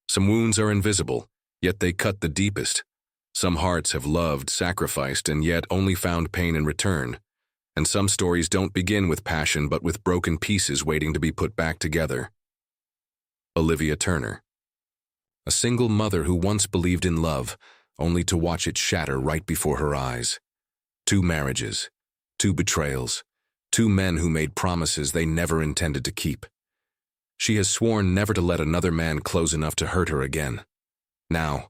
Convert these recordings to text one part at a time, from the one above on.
Some wounds are invisible, yet they cut the deepest. Some hearts have loved, sacrificed, and yet only found pain in return. And some stories don't begin with passion but with broken pieces waiting to be put back together. Olivia Turner. A single mother who once believed in love, only to watch it shatter right before her eyes. 2 marriages, 2 betrayals, 2 men who made promises they never intended to keep. She has sworn never to let another man close enough to hurt her again. Now,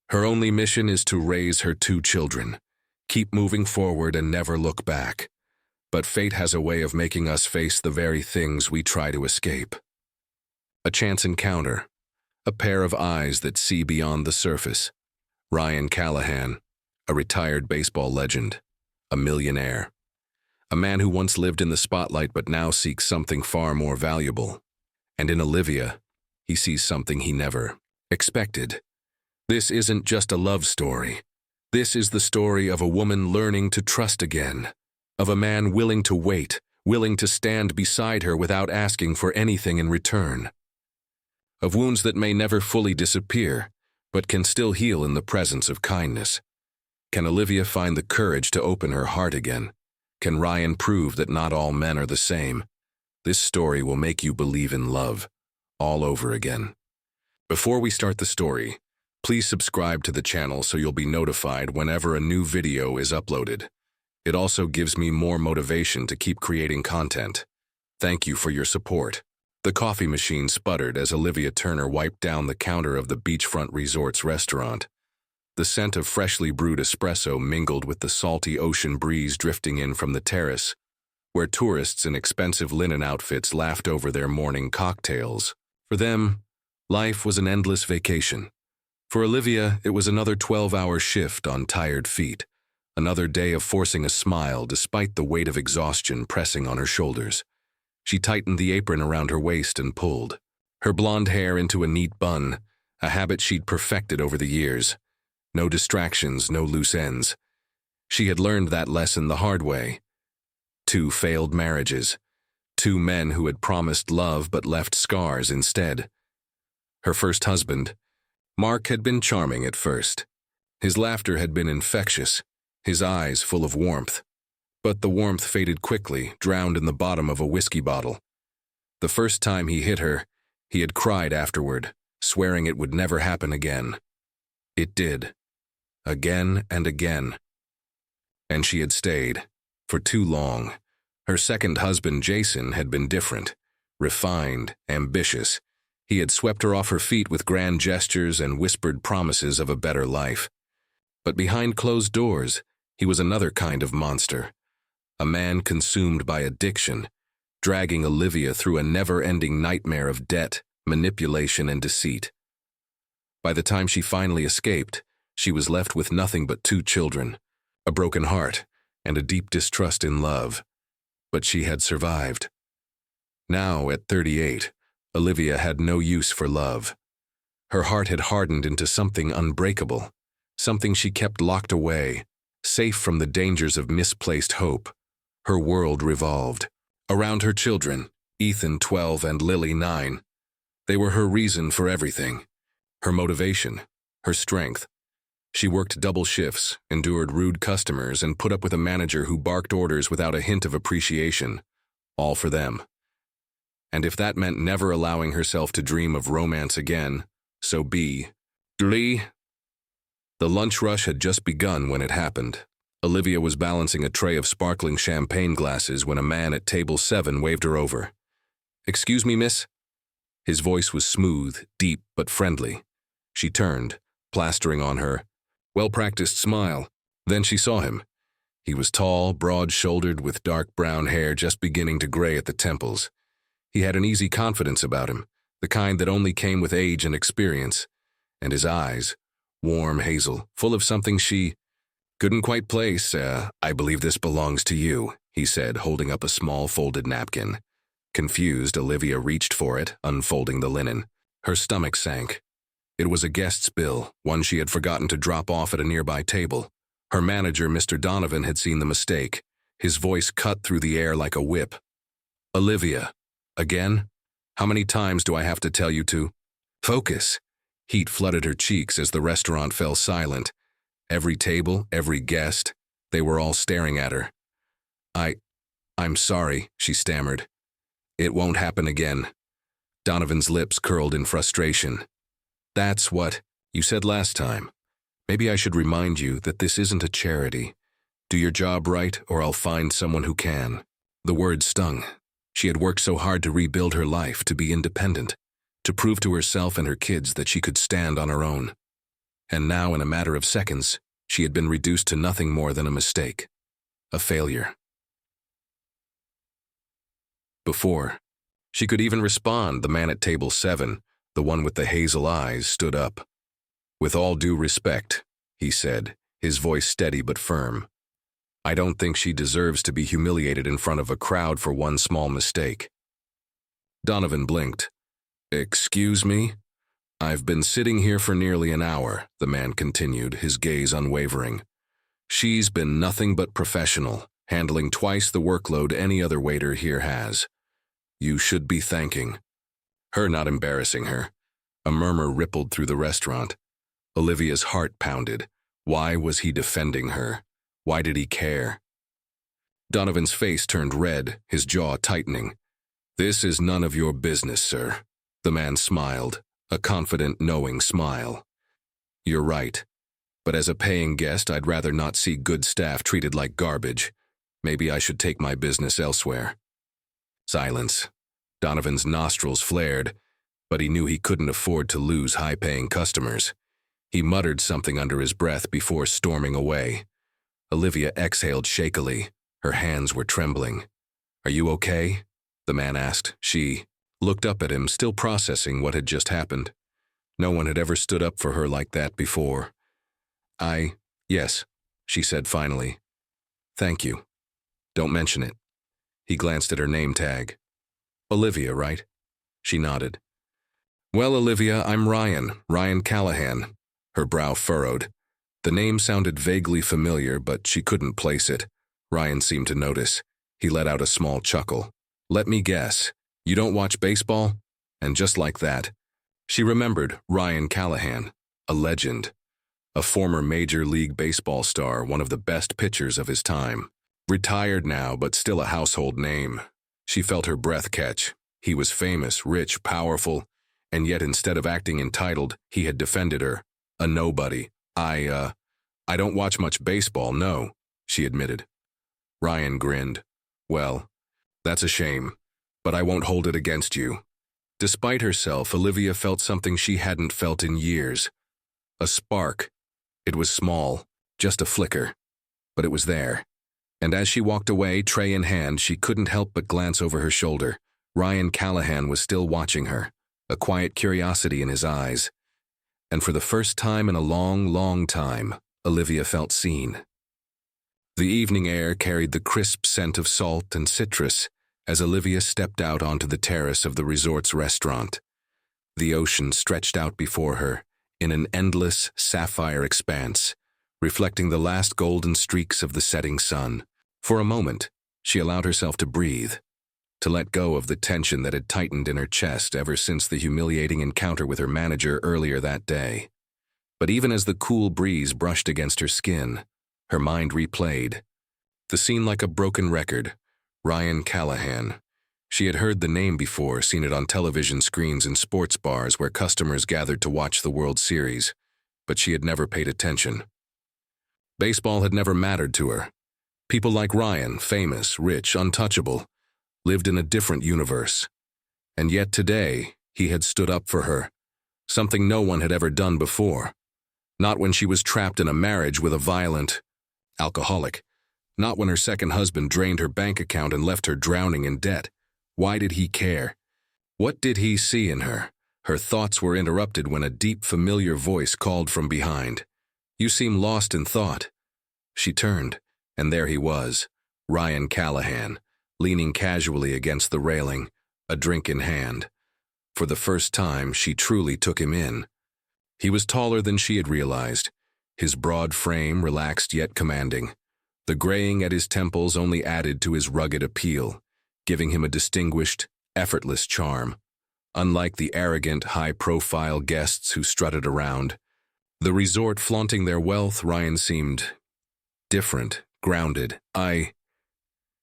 her only mission is to raise her 2 children, keep moving forward and never look back. But fate has a way of making us face the very things we try to escape. A chance encounter, a pair of eyes that see beyond the surface. Ryan Callahan, a retired baseball legend, a millionaire. A man who once lived in the spotlight but now seeks something far more valuable. And in Olivia, he sees something he never expected. This isn't just a love story. This is the story of a woman learning to trust again, of a man willing to wait, willing to stand beside her without asking for anything in return. Of wounds that may never fully disappear, but can still heal in the presence of kindness. Can Olivia find the courage to open her heart again? Can Ryan prove that not all men are the same? This story will make you believe in love all over again. Before we start the story, please subscribe to the channel so you'll be notified whenever a new video is uploaded. It also gives me more motivation to keep creating content. Thank you for your support. The coffee machine sputtered as Olivia Turner wiped down the counter of the beachfront resort's restaurant. The scent of freshly brewed espresso mingled with the salty ocean breeze drifting in from the terrace, where tourists in expensive linen outfits laughed over their morning cocktails. For them, life was an endless vacation. For Olivia, it was another 12-hour shift on tired feet, another day of forcing a smile despite the weight of exhaustion pressing on her shoulders. She tightened the apron around her waist and pulled her blonde hair into a neat bun, a habit she'd perfected over the years. No distractions, no loose ends. She had learned that lesson the hard way. 2 failed marriages. 2 men who had promised love but left scars instead. Her first husband, Mark, had been charming at first. His laughter had been infectious, his eyes full of warmth. But the warmth faded quickly, drowned in the bottom of a whiskey bottle. The first time he hit her, he had cried afterward, swearing it would never happen again. It did. Again and again. And she had stayed. For too long. Her second husband, Jason, had been different. Refined, ambitious. He had swept her off her feet with grand gestures and whispered promises of a better life. But behind closed doors, he was another kind of monster. A man consumed by addiction, dragging Olivia through a never-ending nightmare of debt, manipulation, and deceit. By the time she finally escaped, she was left with nothing but 2 children, a broken heart, and a deep distrust in love. But she had survived. Now, at 38, Olivia had no use for love. Her heart had hardened into something unbreakable, something she kept locked away, safe from the dangers of misplaced hope. Her world revolved around her children, Ethan 12 and Lily 9. They were her reason for everything, her motivation, her strength. She worked double shifts, endured rude customers, and put up with a manager who barked orders without a hint of appreciation, all for them. And if that meant never allowing herself to dream of romance again, so be. The lunch rush had just begun when it happened. Olivia was balancing a tray of sparkling champagne glasses when a man at table 7 waved her over. "Excuse me, miss?" His voice was smooth, deep, but friendly. She turned, plastering on her well-practiced smile. Then she saw him. He was tall, broad-shouldered, with dark brown hair just beginning to gray at the temples. He had an easy confidence about him, the kind that only came with age and experience. And his eyes, warm hazel, full of something she couldn't quite place. "I believe this belongs to you," he said, holding up a small folded napkin. Confused, Olivia reached for it, unfolding the linen. Her stomach sank. It was a guest's bill, one she had forgotten to drop off at a nearby table. Her manager, Mr. Donovan, had seen the mistake. His voice cut through the air like a whip. "Olivia, again? How many times do I have to tell you to focus? Heat flooded her cheeks as the restaurant fell silent. Every table, every guest, they were all staring at her. I'm sorry, she stammered. It won't happen again. Donovan's lips curled in frustration. That's what you said last time. Maybe I should remind you that this isn't a charity. Do your job right, or I'll find someone who can. The word stung. She had worked so hard to rebuild her life, to be independent, to prove to herself and her kids that she could stand on her own. And now, in a matter of seconds, she had been reduced to nothing more than a mistake. A failure. Before she could even respond, the man at table 7, the one with the hazel eyes, stood up. With all due respect, he said, his voice steady but firm. I don't think she deserves to be humiliated in front of a crowd for one small mistake. Donovan blinked. Excuse me? I've been sitting here for nearly an hour, the man continued, his gaze unwavering. She's been nothing but professional, handling twice the workload any other waiter here has. You should be thanking her, not embarrassing her. A murmur rippled through the restaurant. Olivia's heart pounded. Why was he defending her? Why did he care? Donovan's face turned red, his jaw tightening. This is none of your business, sir. The man smiled, a confident, knowing smile. You're right. But as a paying guest, I'd rather not see good staff treated like garbage. Maybe I should take my business elsewhere. Silence. Donovan's nostrils flared, but he knew he couldn't afford to lose high-paying customers. He muttered something under his breath before storming away. Olivia exhaled shakily. Her hands were trembling. Are you okay? The man asked. She looked up at him, still processing what had just happened. No one had ever stood up for her like that before. Yes, she said finally. Thank you. Don't mention it. He glanced at her name tag. Olivia, right? She nodded. Well, Olivia, I'm Ryan Callahan. Her brow furrowed. The name sounded vaguely familiar, but she couldn't place it. Ryan seemed to notice. He let out a small chuckle. Let me guess. You don't watch baseball? And just like that, she remembered Ryan Callahan, a legend. A former Major League Baseball star, one of the best pitchers of his time. Retired now, but still a household name. She felt her breath catch. He was famous, rich, powerful, and yet instead of acting entitled, he had defended her. A nobody. I don't watch much baseball, no, she admitted. Ryan grinned. Well, that's a shame, but I won't hold it against you. Despite herself, Olivia felt something she hadn't felt in years. A spark. It was small, just a flicker, but it was there. And as she walked away, tray in hand, she couldn't help but glance over her shoulder. Ryan Callahan was still watching her, a quiet curiosity in his eyes. And for the first time in a long, long time, Olivia felt seen. The evening air carried the crisp scent of salt and citrus as Olivia stepped out onto the terrace of the resort's restaurant. The ocean stretched out before her in an endless, sapphire expanse, reflecting the last golden streaks of the setting sun. For a moment, she allowed herself to breathe, to let go of the tension that had tightened in her chest ever since the humiliating encounter with her manager earlier that day. But even as the cool breeze brushed against her skin, her mind replayed. The scene like a broken record. Ryan Callahan. She had heard the name before, seen it on television screens in sports bars where customers gathered to watch the World Series, but she had never paid attention. Baseball had never mattered to her. People like Ryan, famous, rich, untouchable, lived in a different universe. And yet today, he had stood up for her, something no one had ever done before. Not when she was trapped in a marriage with a violent alcoholic. Not when her second husband drained her bank account and left her drowning in debt. Why did he care? What did he see in her? Her thoughts were interrupted when a deep, familiar voice called from behind. You seem lost in thought. She turned, and there he was, Ryan Callahan, leaning casually against the railing, a drink in hand. For the first time, she truly took him in. He was taller than she had realized, his broad frame relaxed yet commanding. The graying at his temples only added to his rugged appeal, giving him a distinguished, effortless charm. Unlike the arrogant, high-profile guests who strutted around, the resort flaunting their wealth, Ryan seemed different, grounded.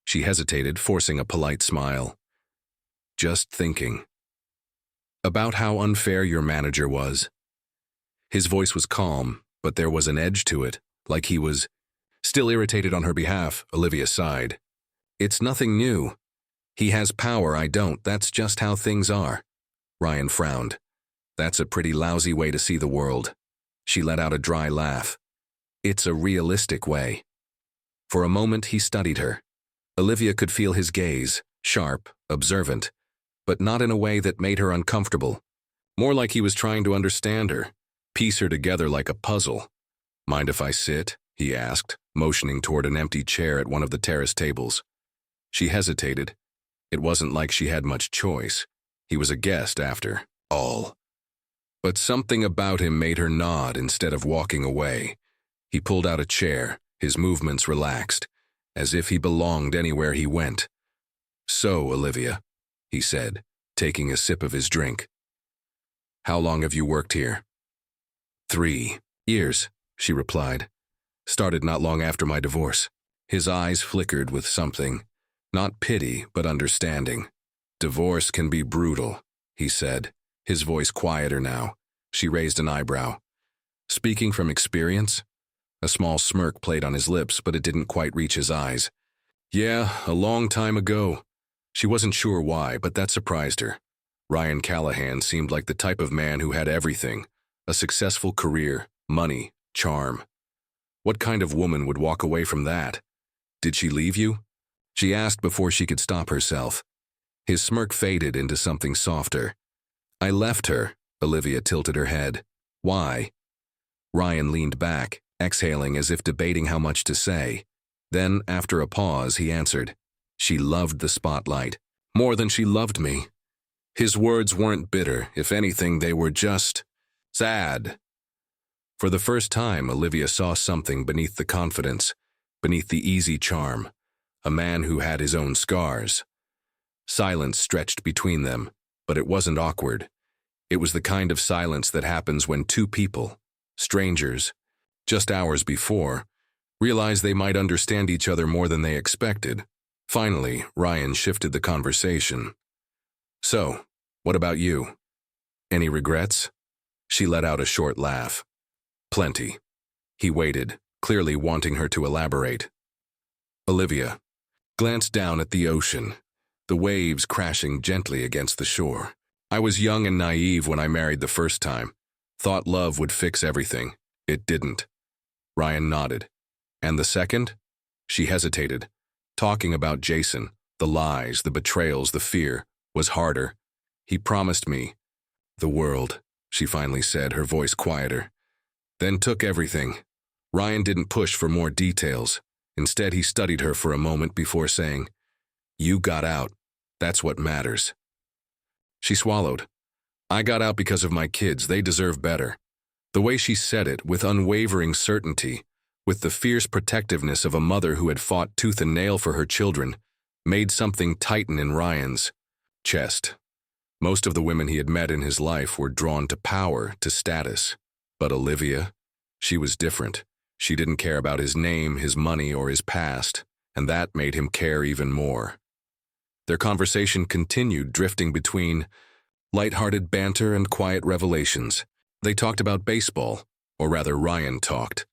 She hesitated, forcing a polite smile. Just thinking. About how unfair your manager was. His voice was calm, but there was an edge to it, like he was still irritated on her behalf. Olivia sighed. It's nothing new. He has power, I don't. That's just how things are. Ryan frowned. That's a pretty lousy way to see the world. She let out a dry laugh. It's a realistic way. For a moment, he studied her. Olivia could feel his gaze, sharp, observant, but not in a way that made her uncomfortable. More like he was trying to understand her, piece her together like a puzzle. Mind if I sit? He asked, motioning toward an empty chair at one of the terrace tables. She hesitated. It wasn't like she had much choice. He was a guest after all. But something about him made her nod instead of walking away. He pulled out a chair, his movements relaxed, as if he belonged anywhere he went. So, Olivia, he said, taking a sip of his drink. How long have you worked here? 3 years, she replied. Started not long after my divorce. His eyes flickered with something, not pity, but understanding. Divorce can be brutal, he said, his voice quieter now. She raised an eyebrow. Speaking from experience? A small smirk played on his lips, but it didn't quite reach his eyes. Yeah, a long time ago. She wasn't sure why, but that surprised her. Ryan Callahan seemed like the type of man who had everything. A successful career, money, charm. What kind of woman would walk away from that? Did she leave you? She asked before she could stop herself. His smirk faded into something softer. I left her, Olivia tilted her head. Why? Ryan leaned back, exhaling as if debating how much to say. Then, after a pause, he answered. She loved the spotlight, more than she loved me. His words weren't bitter. If anything, they were just sad. For the first time, Olivia saw something beneath the confidence, beneath the easy charm. A man who had his own scars. Silence stretched between them, but it wasn't awkward. It was the kind of silence that happens when two people, strangers, just hours before, realize they might understand each other more than they expected. Finally, Ryan shifted the conversation. So, what about you? Any regrets? She let out a short laugh. Plenty. He waited, clearly wanting her to elaborate. Olivia glanced down at the ocean, the waves crashing gently against the shore. I was young and naive when I married the first time. Thought love would fix everything. It didn't. Ryan nodded. And the second? She hesitated. Talking about Jason, the lies, the betrayals, the fear, was harder. He promised me the world, she finally said, her voice quieter. Then took everything. Ryan didn't push for more details. Instead, he studied her for a moment before saying, You got out. That's what matters. She swallowed. I got out because of my kids. They deserve better. The way she said it, with unwavering certainty, with the fierce protectiveness of a mother who had fought tooth and nail for her children, made something tighten in Ryan's chest. Most of the women he had met in his life were drawn to power, to status. But Olivia, she was different. She didn't care about his name, his money, or his past, and that made him care even more. Their conversation continued, drifting between light-hearted banter and quiet revelations. They talked about baseball, or rather Ryan talked,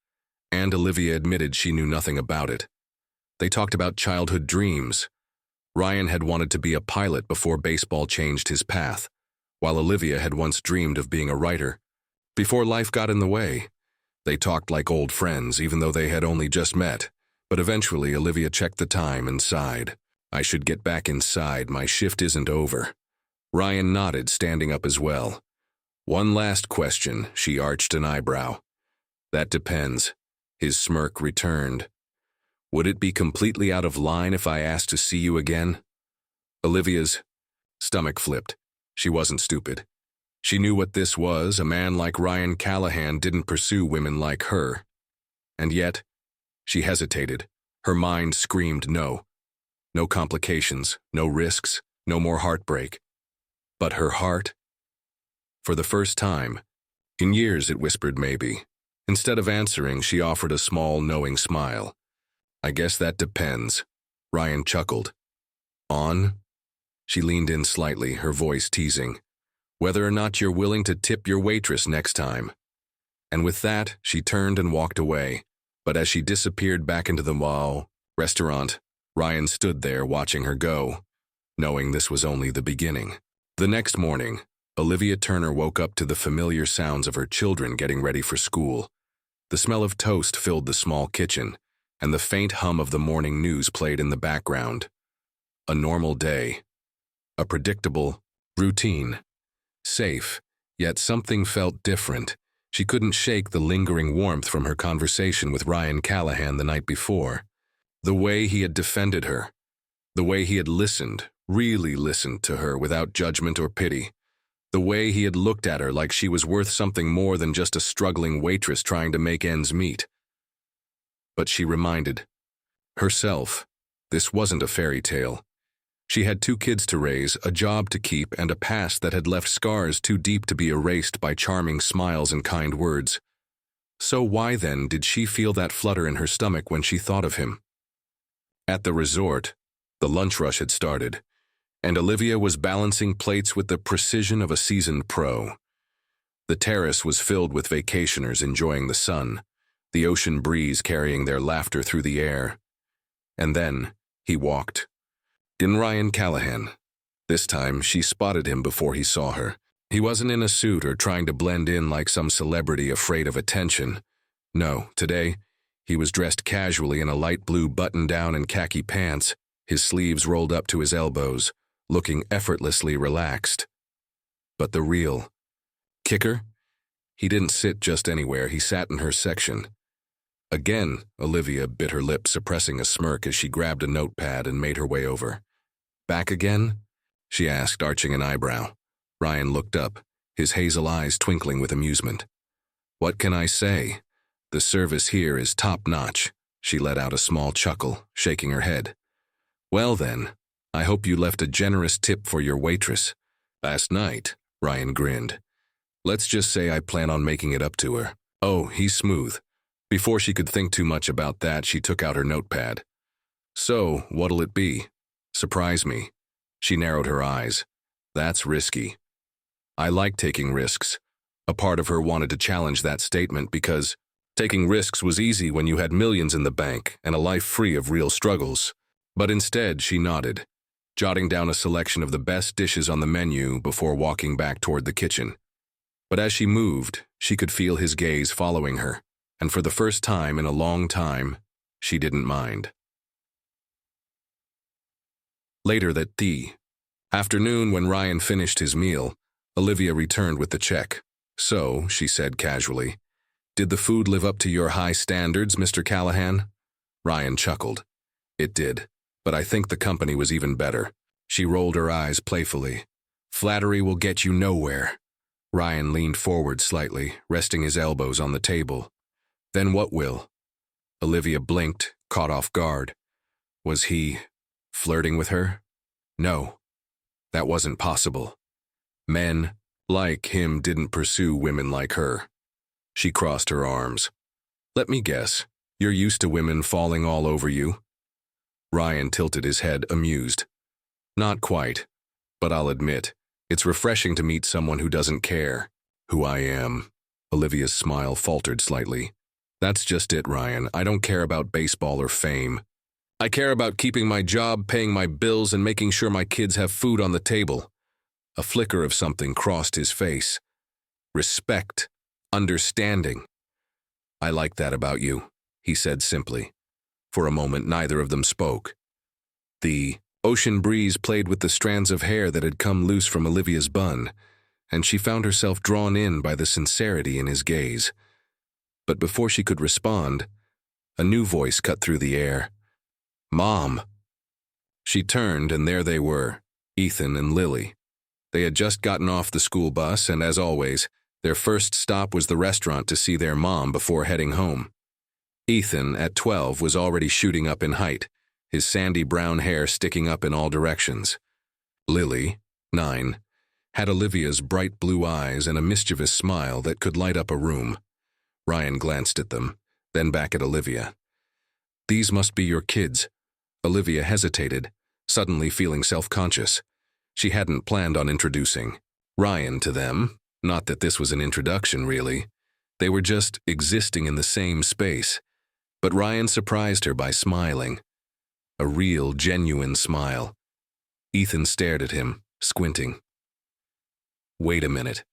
and Olivia admitted she knew nothing about it. They talked about childhood dreams. Ryan had wanted to be a pilot before baseball changed his path, while Olivia had once dreamed of being a writer. Before life got in the way, they talked like old friends, even though they had only just met. But eventually, Olivia checked the time and sighed. I should get back inside. My shift isn't over. Ryan nodded, standing up as well. One last question, she arched an eyebrow. That depends. His smirk returned. Would it be completely out of line if I asked to see you again? Olivia's stomach flipped. She wasn't stupid. She knew what this was. A man like Ryan Callahan didn't pursue women like her. And yet, she hesitated. Her mind screamed no. No complications, no risks, no more heartbreak. But her heart? For the first time, in years it whispered maybe. Instead of answering, she offered a small, knowing smile. I guess that depends. Ryan chuckled. On? She leaned in slightly, her voice teasing. Whether or not you're willing to tip your waitress next time. And with that, she turned and walked away. But as she disappeared back into the restaurant, Ryan stood there watching her go, knowing this was only the beginning. The next morning, Olivia Turner woke up to the familiar sounds of her children getting ready for school. The smell of toast filled the small kitchen, and the faint hum of the morning news played in the background. A normal day. A predictable routine. Safe, yet something felt different. She couldn't shake the lingering warmth from her conversation with Ryan Callahan the night before. The way he had defended her. The way he had listened, really listened to her without judgment or pity. The way he had looked at her like she was worth something more than just a struggling waitress trying to make ends meet. But she reminded herself, this wasn't a fairy tale. She had 2 kids to raise, a job to keep, and a past that had left scars too deep to be erased by charming smiles and kind words. So why then did she feel that flutter in her stomach when she thought of him? At the resort, the lunch rush had started, and Olivia was balancing plates with the precision of a seasoned pro. The terrace was filled with vacationers enjoying the sun, the ocean breeze carrying their laughter through the air. And then he walked. In Ryan Callahan. This time, she spotted him before he saw her. He wasn't in a suit or trying to blend in like some celebrity afraid of attention. No, today, he was dressed casually in a light blue button-down and khaki pants, his sleeves rolled up to his elbows, looking effortlessly relaxed. But the real kicker? He didn't sit just anywhere, he sat in her section. Again, Olivia bit her lip, suppressing a smirk as she grabbed a notepad and made her way over. Back again? She asked, arching an eyebrow. Ryan looked up, his hazel eyes twinkling with amusement. What can I say? The service here is top-notch. She let out a small chuckle, shaking her head. Well then, I hope you left a generous tip for your waitress. Last night, Ryan grinned. Let's just say I plan on making it up to her. Oh, he's smooth. Before she could think too much about that, she took out her notepad. So, what'll it be? Surprise me. She narrowed her eyes. That's risky. I like taking risks. A part of her wanted to challenge that statement because taking risks was easy when you had millions in the bank and a life free of real struggles. But instead, she nodded, jotting down a selection of the best dishes on the menu before walking back toward the kitchen. But as she moved, she could feel his gaze following her, and for the first time in a long time, she didn't mind. Later that afternoon, when Ryan finished his meal, Olivia returned with the check. So, she said casually, did the food live up to your high standards, Mr. Callahan? Ryan chuckled. It did, but I think the company was even better. She rolled her eyes playfully. Flattery will get you nowhere. Ryan leaned forward slightly, resting his elbows on the table. Then what will? Olivia blinked, caught off guard. Was he flirting with her? No, that wasn't possible. Men like him didn't pursue women like her. She crossed her arms. Let me guess, you're used to women falling all over you? Ryan tilted his head, amused. Not quite, but I'll admit, it's refreshing to meet someone who doesn't care who I am. Olivia's smile faltered slightly. That's just it, Ryan. I don't care about baseball or fame. I care about keeping my job, paying my bills, and making sure my kids have food on the table. A flicker of something crossed his face. Respect. Understanding. I like that about you, he said simply. For a moment, neither of them spoke. The ocean breeze played with the strands of hair that had come loose from Olivia's bun, and she found herself drawn in by the sincerity in his gaze. But before she could respond, a new voice cut through the air. Mom. She turned, and there they were, Ethan and Lily. They had just gotten off the school bus, and as always, their first stop was the restaurant to see their mom before heading home. Ethan, at 12, was already shooting up in height, his sandy brown hair sticking up in all directions. Lily, 9, had Olivia's bright blue eyes and a mischievous smile that could light up a room. Ryan glanced at them, then back at Olivia. "These must be your kids." Olivia hesitated, suddenly feeling self-conscious. She hadn't planned on introducing Ryan to them. Not that this was an introduction, really. They were just existing in the same space. But Ryan surprised her by smiling. A real, genuine smile. Ethan stared at him, squinting. "Wait a minute.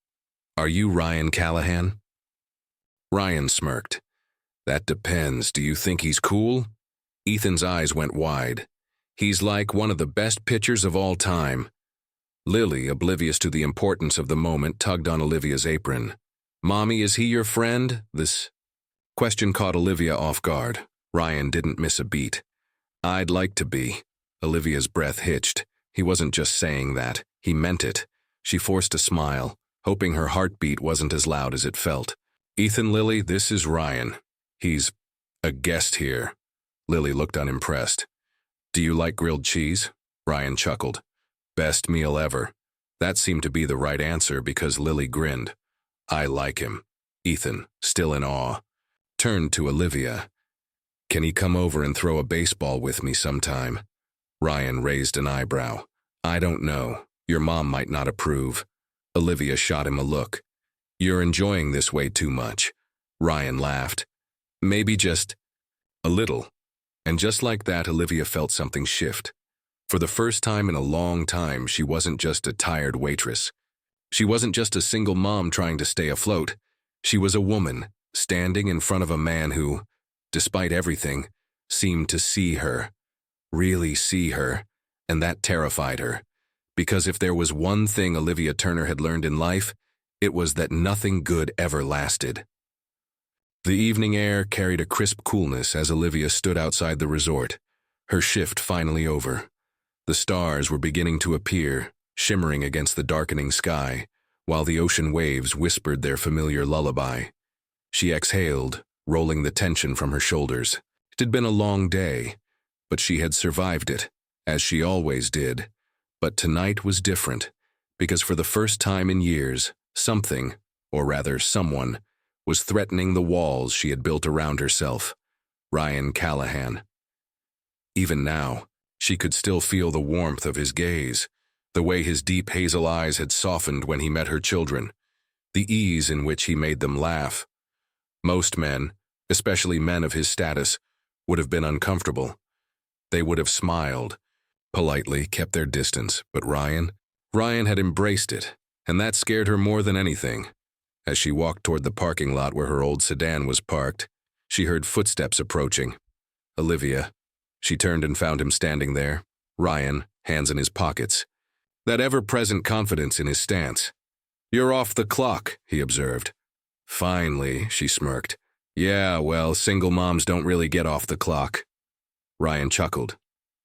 Are you Ryan Callahan?" Ryan smirked. "That depends. Do you think he's cool?" Ethan's eyes went wide. "He's like one of the best pitchers of all time." Lily, oblivious to the importance of the moment, tugged on Olivia's apron. "Mommy, is he your friend?" This question caught Olivia off guard. Ryan didn't miss a beat. "I'd like to be." Olivia's breath hitched. He wasn't just saying that. He meant it. She forced a smile, hoping her heartbeat wasn't as loud as it felt. "Ethan, Lily, this is Ryan. He's a guest here." Lily looked unimpressed. "Do you like grilled cheese?" Ryan chuckled. "Best meal ever." That seemed to be the right answer because Lily grinned. "I like him." Ethan, still in awe, turned to Olivia. "Can he come over and throw a baseball with me sometime?" Ryan raised an eyebrow. "I don't know. Your mom might not approve." Olivia shot him a look. "You're enjoying this way too much." Ryan laughed. "Maybe just a little." And just like that, Olivia felt something shift. For the first time in a long time, she wasn't just a tired waitress. She wasn't just a single mom trying to stay afloat. She was a woman, standing in front of a man who, despite everything, seemed to see her. Really see her. And that terrified her. Because if there was one thing Olivia Turner had learned in life, it was that nothing good ever lasted. The evening air carried a crisp coolness as Olivia stood outside the resort, her shift finally over. The stars were beginning to appear, shimmering against the darkening sky, while the ocean waves whispered their familiar lullaby. She exhaled, rolling the tension from her shoulders. It had been a long day, but she had survived it, as she always did. But tonight was different, because for the first time in years, something, or rather someone, was threatening the walls she had built around herself. Ryan Callahan. Even now, she could still feel the warmth of his gaze, the way his deep hazel eyes had softened when he met her children, the ease in which he made them laugh. Most men, especially men of his status, would have been uncomfortable. They would have smiled, politely kept their distance, but Ryan had embraced it, and that scared her more than anything. As she walked toward the parking lot where her old sedan was parked, she heard footsteps approaching. Olivia. She turned and found him standing there, Ryan, hands in his pockets. That ever-present confidence in his stance. "You're off the clock," he observed. "Finally," she smirked. "Yeah, well, single moms don't really get off the clock." Ryan chuckled.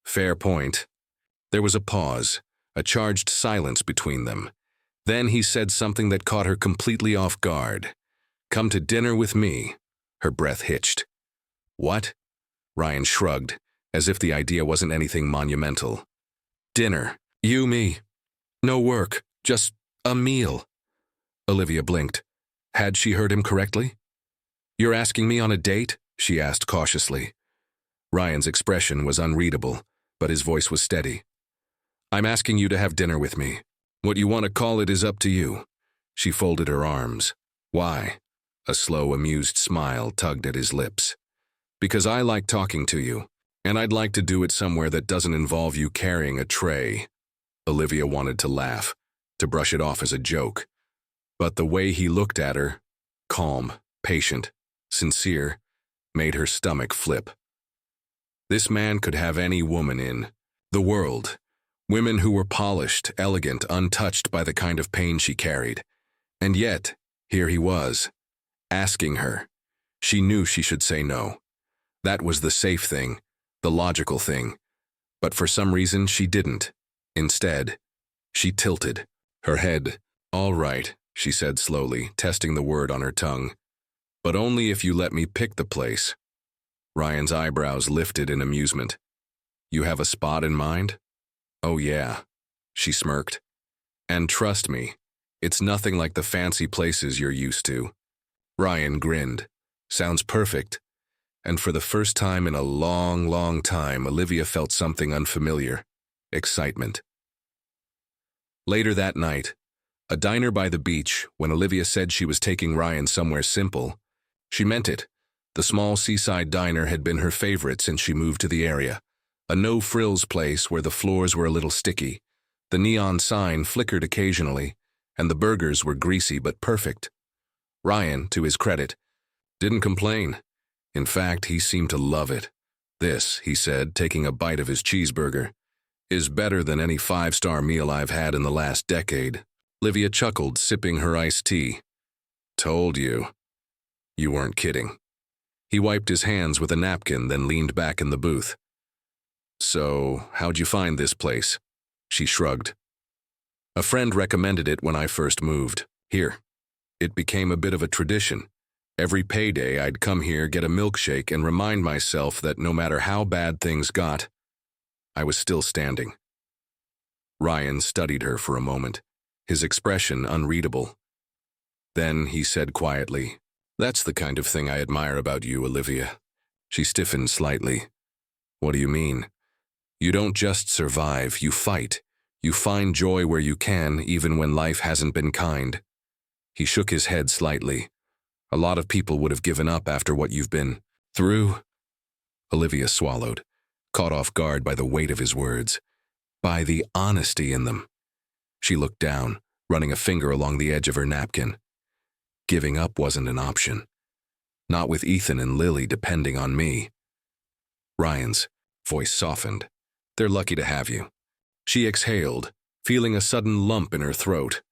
"Fair point." There was a pause, a charged silence between them. Then he said something that caught her completely off guard. "Come to dinner with me." Her breath hitched. "What?" Ryan shrugged, as if the idea wasn't anything monumental. "Dinner. You, me. No work. Just a meal." Olivia blinked. Had she heard him correctly? "You're asking me on a date?" she asked cautiously. Ryan's expression was unreadable, but his voice was steady. "I'm asking you to have dinner with me. What you want to call it is up to you." She folded her arms. "Why?" A slow, amused smile tugged at his lips. "Because I like talking to you, and I'd like to do it somewhere that doesn't involve you carrying a tray." Olivia wanted to laugh, to brush it off as a joke. But the way he looked at her, calm, patient, sincere, made her stomach flip. This man could have any woman in the world. Women who were polished, elegant, untouched by the kind of pain she carried. And yet, here he was, asking her. She knew she should say no. That was the safe thing, the logical thing. But for some reason, she didn't. Instead, she tilted. Her head. "All right," she said slowly, testing the word on her tongue. "But only if you let me pick the place." Ryan's eyebrows lifted in amusement. "You have a spot in mind?" "Oh yeah," she smirked. And trust me, it's nothing like the fancy places you're used to. Ryan grinned. Sounds perfect. And for the first time in a long, long time, Olivia felt something unfamiliar. Excitement. Later that night, a diner by the beach, when Olivia said she was taking Ryan somewhere simple, she meant it. The small seaside diner had been her favorite since she moved to the area. A no-frills place where the floors were a little sticky. The neon sign flickered occasionally, and the burgers were greasy but perfect. Ryan, to his credit, didn't complain. In fact, he seemed to love it. This, he said, taking a bite of his cheeseburger, is better than any five-star meal I've had in the last decade. Olivia chuckled, sipping her iced tea. Told you. You weren't kidding. He wiped his hands with a napkin, then leaned back in the booth. So, how'd you find this place? She shrugged. A friend recommended it when I first moved. Here. It became a bit of a tradition. Every payday I'd come here, get a milkshake, and remind myself that no matter how bad things got, I was still standing. Ryan studied her for a moment, his expression unreadable. Then he said quietly, "That's the kind of thing I admire about you, Olivia." She stiffened slightly. "What do you mean?" "You don't just survive, you fight. You find joy where you can, even when life hasn't been kind." He shook his head slightly. "A lot of people would have given up after what you've been through." Olivia swallowed, caught off guard by the weight of his words, by the honesty in them. She looked down, running a finger along the edge of her napkin. Giving up wasn't an option. Not with Ethan and Lily depending on me. Ryan's voice softened. "They're lucky to have you." She exhaled, feeling a sudden lump in her throat.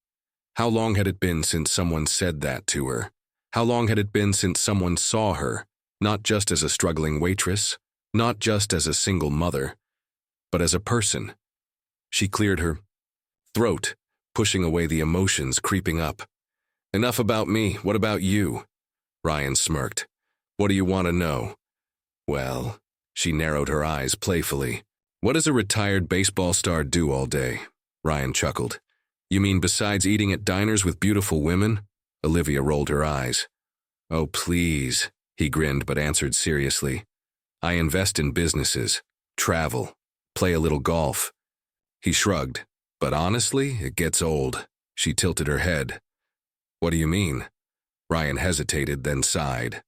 How long had it been since someone said that to her? How long had it been since someone saw her, not just as a struggling waitress, not just as a single mother, but as a person? She cleared her throat, pushing away the emotions creeping up. "Enough about me, what about you?" Ryan smirked. "What do you want to know?" "Well," she narrowed her eyes playfully. "What does a retired baseball star do all day?" Ryan chuckled. "You mean besides eating at diners with beautiful women?" Olivia rolled her eyes. "Oh, please," he grinned but answered seriously. "I invest in businesses, travel, play a little golf." He shrugged. "But honestly, it gets old." She tilted her head. "What do you mean?" Ryan hesitated, then sighed.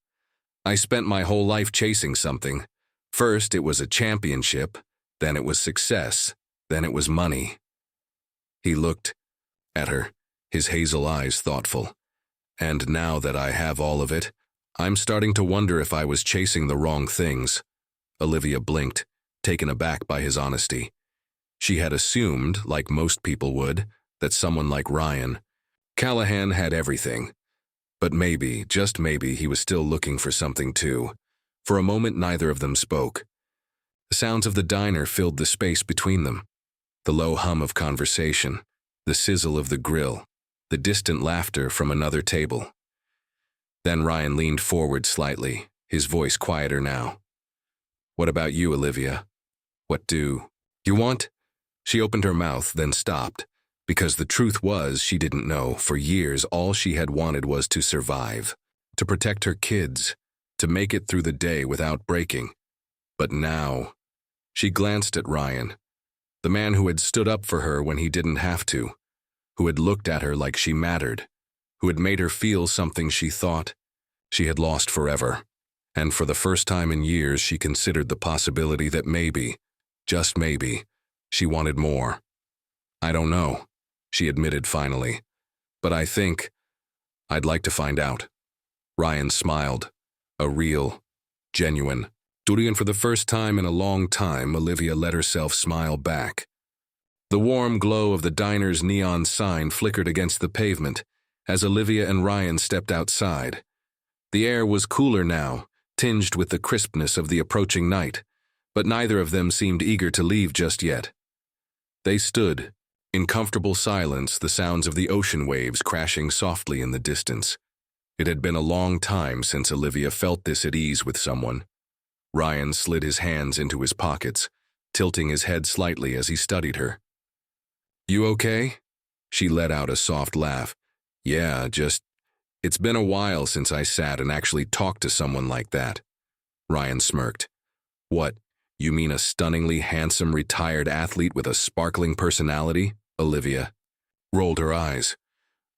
"I spent my whole life chasing something. First, it was a championship. Then it was success. Then it was money." He looked at her, his hazel eyes thoughtful. "And now that I have all of it, I'm starting to wonder if I was chasing the wrong things." Olivia blinked, taken aback by his honesty. She had assumed, like most people would, that someone like Ryan Callahan had everything. But maybe, just maybe, he was still looking for something too. For a moment, neither of them spoke. The sounds of the diner filled the space between them. The low hum of conversation, the sizzle of the grill, the distant laughter from another table. Then Ryan leaned forward slightly, his voice quieter now. "What about you, Olivia? What do you want?" She opened her mouth, then stopped, because the truth was she didn't know. For years, all she had wanted was to survive, to protect her kids, to make it through the day without breaking. But now, she glanced at Ryan, the man who had stood up for her when he didn't have to, who had looked at her like she mattered, who had made her feel something she thought she had lost forever. And for the first time in years, she considered the possibility that maybe, just maybe, she wanted more. "I don't know," she admitted finally, "but I think I'd like to find out." Ryan smiled, a real, genuine, and for the first time in a long time, Olivia let herself smile back. The warm glow of the diner's neon sign flickered against the pavement as Olivia and Ryan stepped outside. The air was cooler now, tinged with the crispness of the approaching night, but neither of them seemed eager to leave just yet. They stood, in comfortable silence, the sounds of the ocean waves crashing softly in the distance. It had been a long time since Olivia felt this at ease with someone. Ryan slid his hands into his pockets, tilting his head slightly as he studied her. "You okay?" She let out a soft laugh. Yeah, it's been a while since I sat and actually talked to someone like that. Ryan smirked. What, you mean a stunningly handsome retired athlete with a sparkling personality? Olivia rolled her eyes.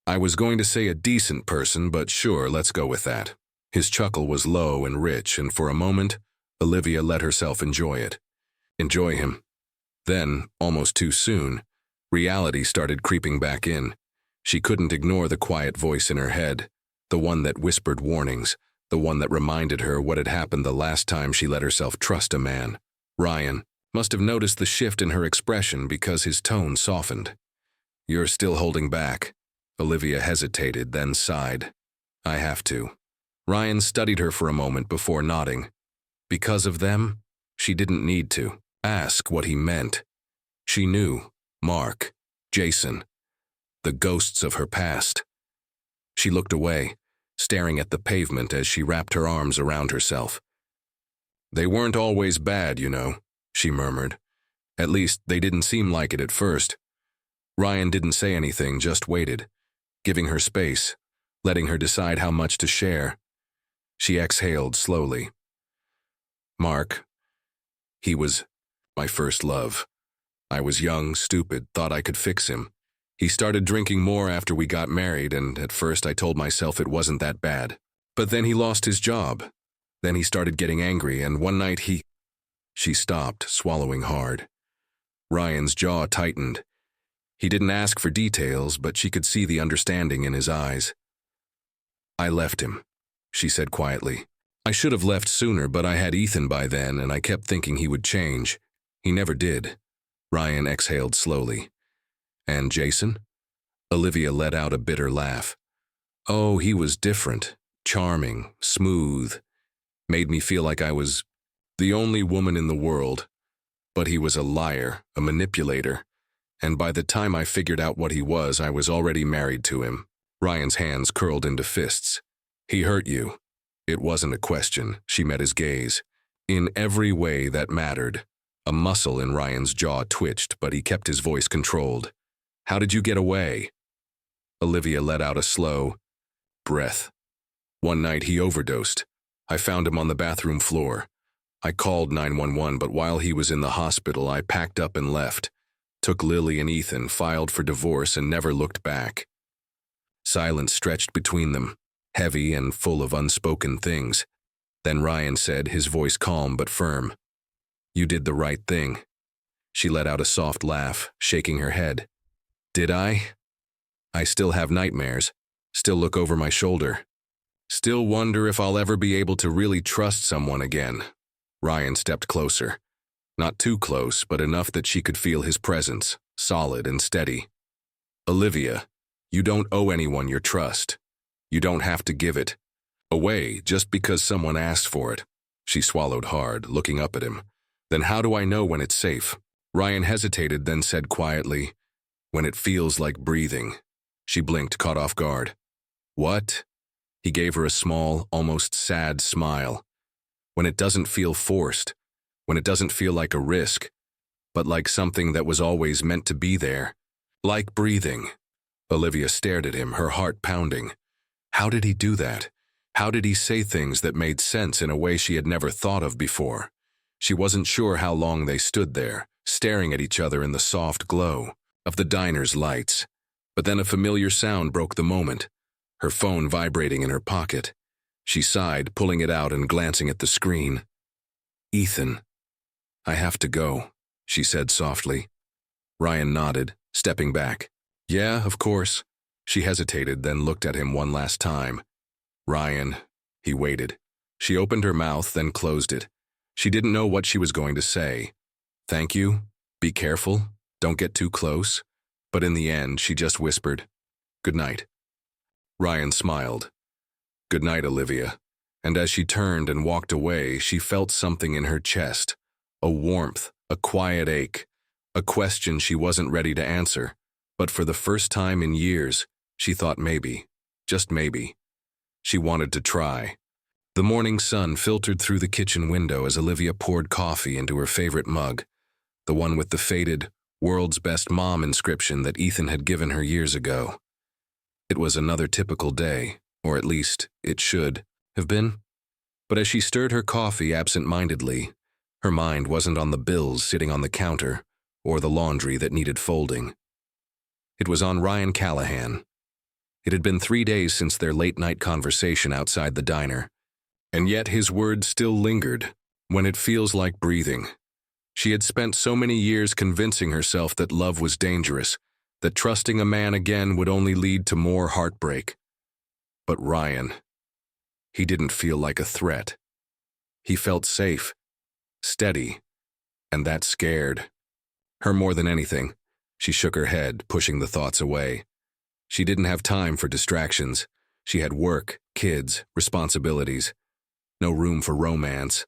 I was going to say a decent person, but sure, let's go with that. His chuckle was low and rich, and for a moment, Olivia let herself enjoy it. Enjoy him. Then, almost too soon, reality started creeping back in. She couldn't ignore the quiet voice in her head, the one that whispered warnings, the one that reminded her what had happened the last time she let herself trust a man. Ryan must have noticed the shift in her expression because his tone softened. You're still holding back. Olivia hesitated, then sighed. I have to. Ryan studied her for a moment before nodding. Because of them? She didn't need to ask what he meant. She knew Mark, Jason, the ghosts of her past. She looked away, staring at the pavement as she wrapped her arms around herself. They weren't always bad, you know, she murmured. At least, they didn't seem like it at first. Ryan didn't say anything, just waited, giving her space, letting her decide how much to share. She exhaled slowly. Mark, he was my first love. I was young, stupid, thought I could fix him. He started drinking more after we got married, and at first I told myself it wasn't that bad. But then he lost his job. Then he started getting angry, and one night She stopped, swallowing hard. Ryan's jaw tightened. He didn't ask for details, but she could see the understanding in his eyes. I left him, she said quietly. I should have left sooner, but I had Ethan by then, and I kept thinking he would change. He never did. Ryan exhaled slowly. And Jason? Olivia let out a bitter laugh. Oh, he was different, charming, smooth. Made me feel like I was the only woman in the world. But he was a liar, a manipulator. And by the time I figured out what he was, I was already married to him. Ryan's hands curled into fists. He hurt you. It wasn't a question. She met his gaze. In every way that mattered. A muscle in Ryan's jaw twitched, but he kept his voice controlled. How did you get away? Olivia let out a slow breath. One night he overdosed. I found him on the bathroom floor. I called 911, but while he was in the hospital, I packed up and left. Took Lily and Ethan, filed for divorce, and never looked back. Silence stretched between them, heavy and full of unspoken things. Then Ryan said, his voice calm but firm, You did the right thing. She let out a soft laugh, shaking her head. Did I? I still have nightmares, still look over my shoulder, still wonder if I'll ever be able to really trust someone again. Ryan stepped closer. Not too close, but enough that she could feel his presence, solid and steady. Olivia, you don't owe anyone your trust. You don't have to give it away just because someone asked for it. She swallowed hard, looking up at him. Then how do I know when it's safe? Ryan hesitated, then said quietly, When it feels like breathing. She blinked, caught off guard. What? He gave her a small, almost sad smile. When it doesn't feel forced. When it doesn't feel like a risk, but like something that was always meant to be there. Like breathing. Olivia stared at him, her heart pounding. How did he do that? How did he say things that made sense in a way she had never thought of before? She wasn't sure how long they stood there, staring at each other in the soft glow of the diner's lights. But then a familiar sound broke the moment, her phone vibrating in her pocket. She sighed, pulling it out and glancing at the screen. Ethan. I have to go, she said softly. Ryan nodded, stepping back. Yeah, of course. She hesitated, then looked at him one last time. Ryan. He waited. She opened her mouth, then closed it. She didn't know what she was going to say. Thank you. Be careful. Don't get too close. But in the end, she just whispered, Good night. Ryan smiled. Good night, Olivia. And as she turned and walked away, she felt something in her chest. A warmth, a quiet ache, a question she wasn't ready to answer. But for the first time in years, she thought maybe, just maybe. She wanted to try. The morning sun filtered through the kitchen window as Olivia poured coffee into her favorite mug, the one with the faded, World's best mom inscription that Ethan had given her years ago. It was another typical day, or at least it should have been. But as she stirred her coffee absent-mindedly, her mind wasn't on the bills sitting on the counter or the laundry that needed folding. It was on Ryan Callahan. It had been 3 days since their late-night conversation outside the diner, and yet his words still lingered when it feels like breathing. She had spent so many years convincing herself that love was dangerous, that trusting a man again would only lead to more heartbreak. But Ryan, he didn't feel like a threat. He felt safe, steady, and that scared her more than anything. She shook her head, pushing the thoughts away. She didn't have time for distractions. She had work, kids, responsibilities. No room for romance.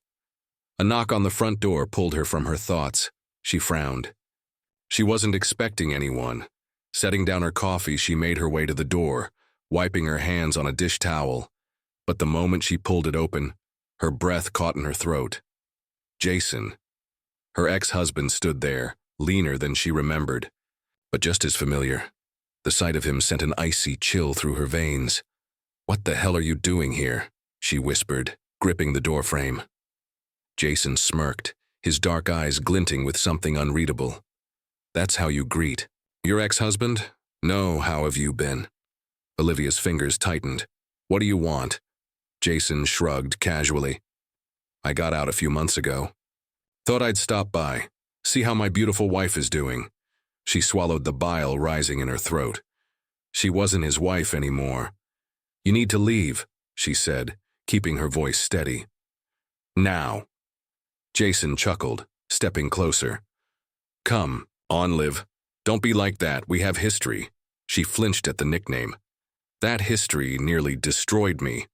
A knock on the front door pulled her from her thoughts. She frowned. She wasn't expecting anyone. Setting down her coffee, she made her way to the door, wiping her hands on a dish towel. But the moment she pulled it open, her breath caught in her throat. Jason. Her ex-husband stood there, leaner than she remembered, but just as familiar. The sight of him sent an icy chill through her veins. "What the hell are you doing here?" she whispered, gripping the doorframe. Jason smirked, his dark eyes glinting with something unreadable. "That's how you greet your ex-husband? No, how have you been?" Olivia's fingers tightened. "What do you want?" Jason shrugged casually. "I got out a few months ago. Thought I'd stop by, see how my beautiful wife is doing." She swallowed the bile rising in her throat. She wasn't his wife anymore. "You need to leave," she said, keeping her voice steady. "Now." Jason chuckled, stepping closer. "Come on, Liv. Don't be like that. We have history." She flinched at the nickname. "That history nearly destroyed me."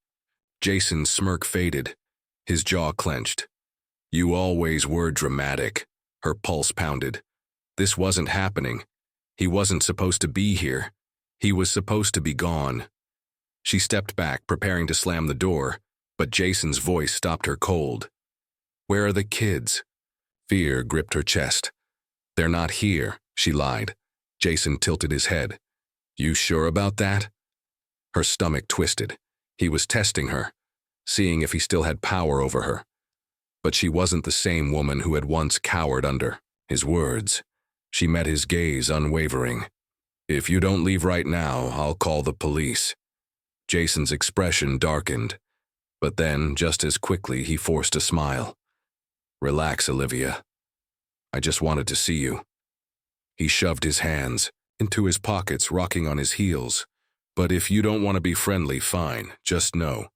Jason's smirk faded. His jaw clenched. "You always were dramatic." Her pulse pounded. This wasn't happening. He wasn't supposed to be here. He was supposed to be gone. She stepped back, preparing to slam the door, but Jason's voice stopped her cold. "Where are the kids?" Fear gripped her chest. "They're not here," she lied. Jason tilted his head. "You sure about that?" Her stomach twisted. He was testing her, seeing if he still had power over her. But she wasn't the same woman who had once cowered under his words. She met his gaze unwavering. "If you don't leave right now, I'll call the police." Jason's expression darkened, but then, just as quickly, he forced a smile. "Relax, Olivia. I just wanted to see you." He shoved his hands into his pockets, rocking on his heels. "But if you don't want to be friendly, fine. Just know,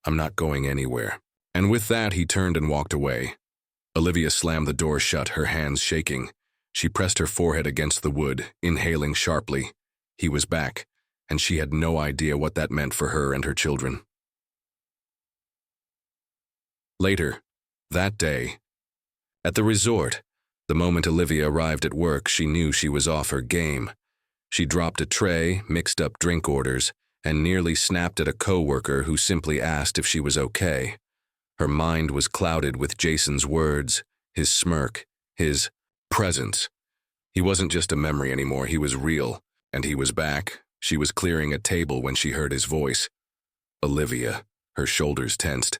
I'm not going anywhere." And with that, he turned and walked away. Olivia slammed the door shut, her hands shaking. She pressed her forehead against the wood, inhaling sharply. He was back, and she had no idea what that meant for her and her children. Later, that day, at the resort, the moment Olivia arrived at work, she knew she was off her game. She dropped a tray, mixed up drink orders, and nearly snapped at a coworker who simply asked if she was okay. Her mind was clouded with Jason's words, his smirk, his presence. He wasn't just a memory anymore, he was real, and he was back. She was clearing a table when she heard his voice. "Olivia," her shoulders tensed.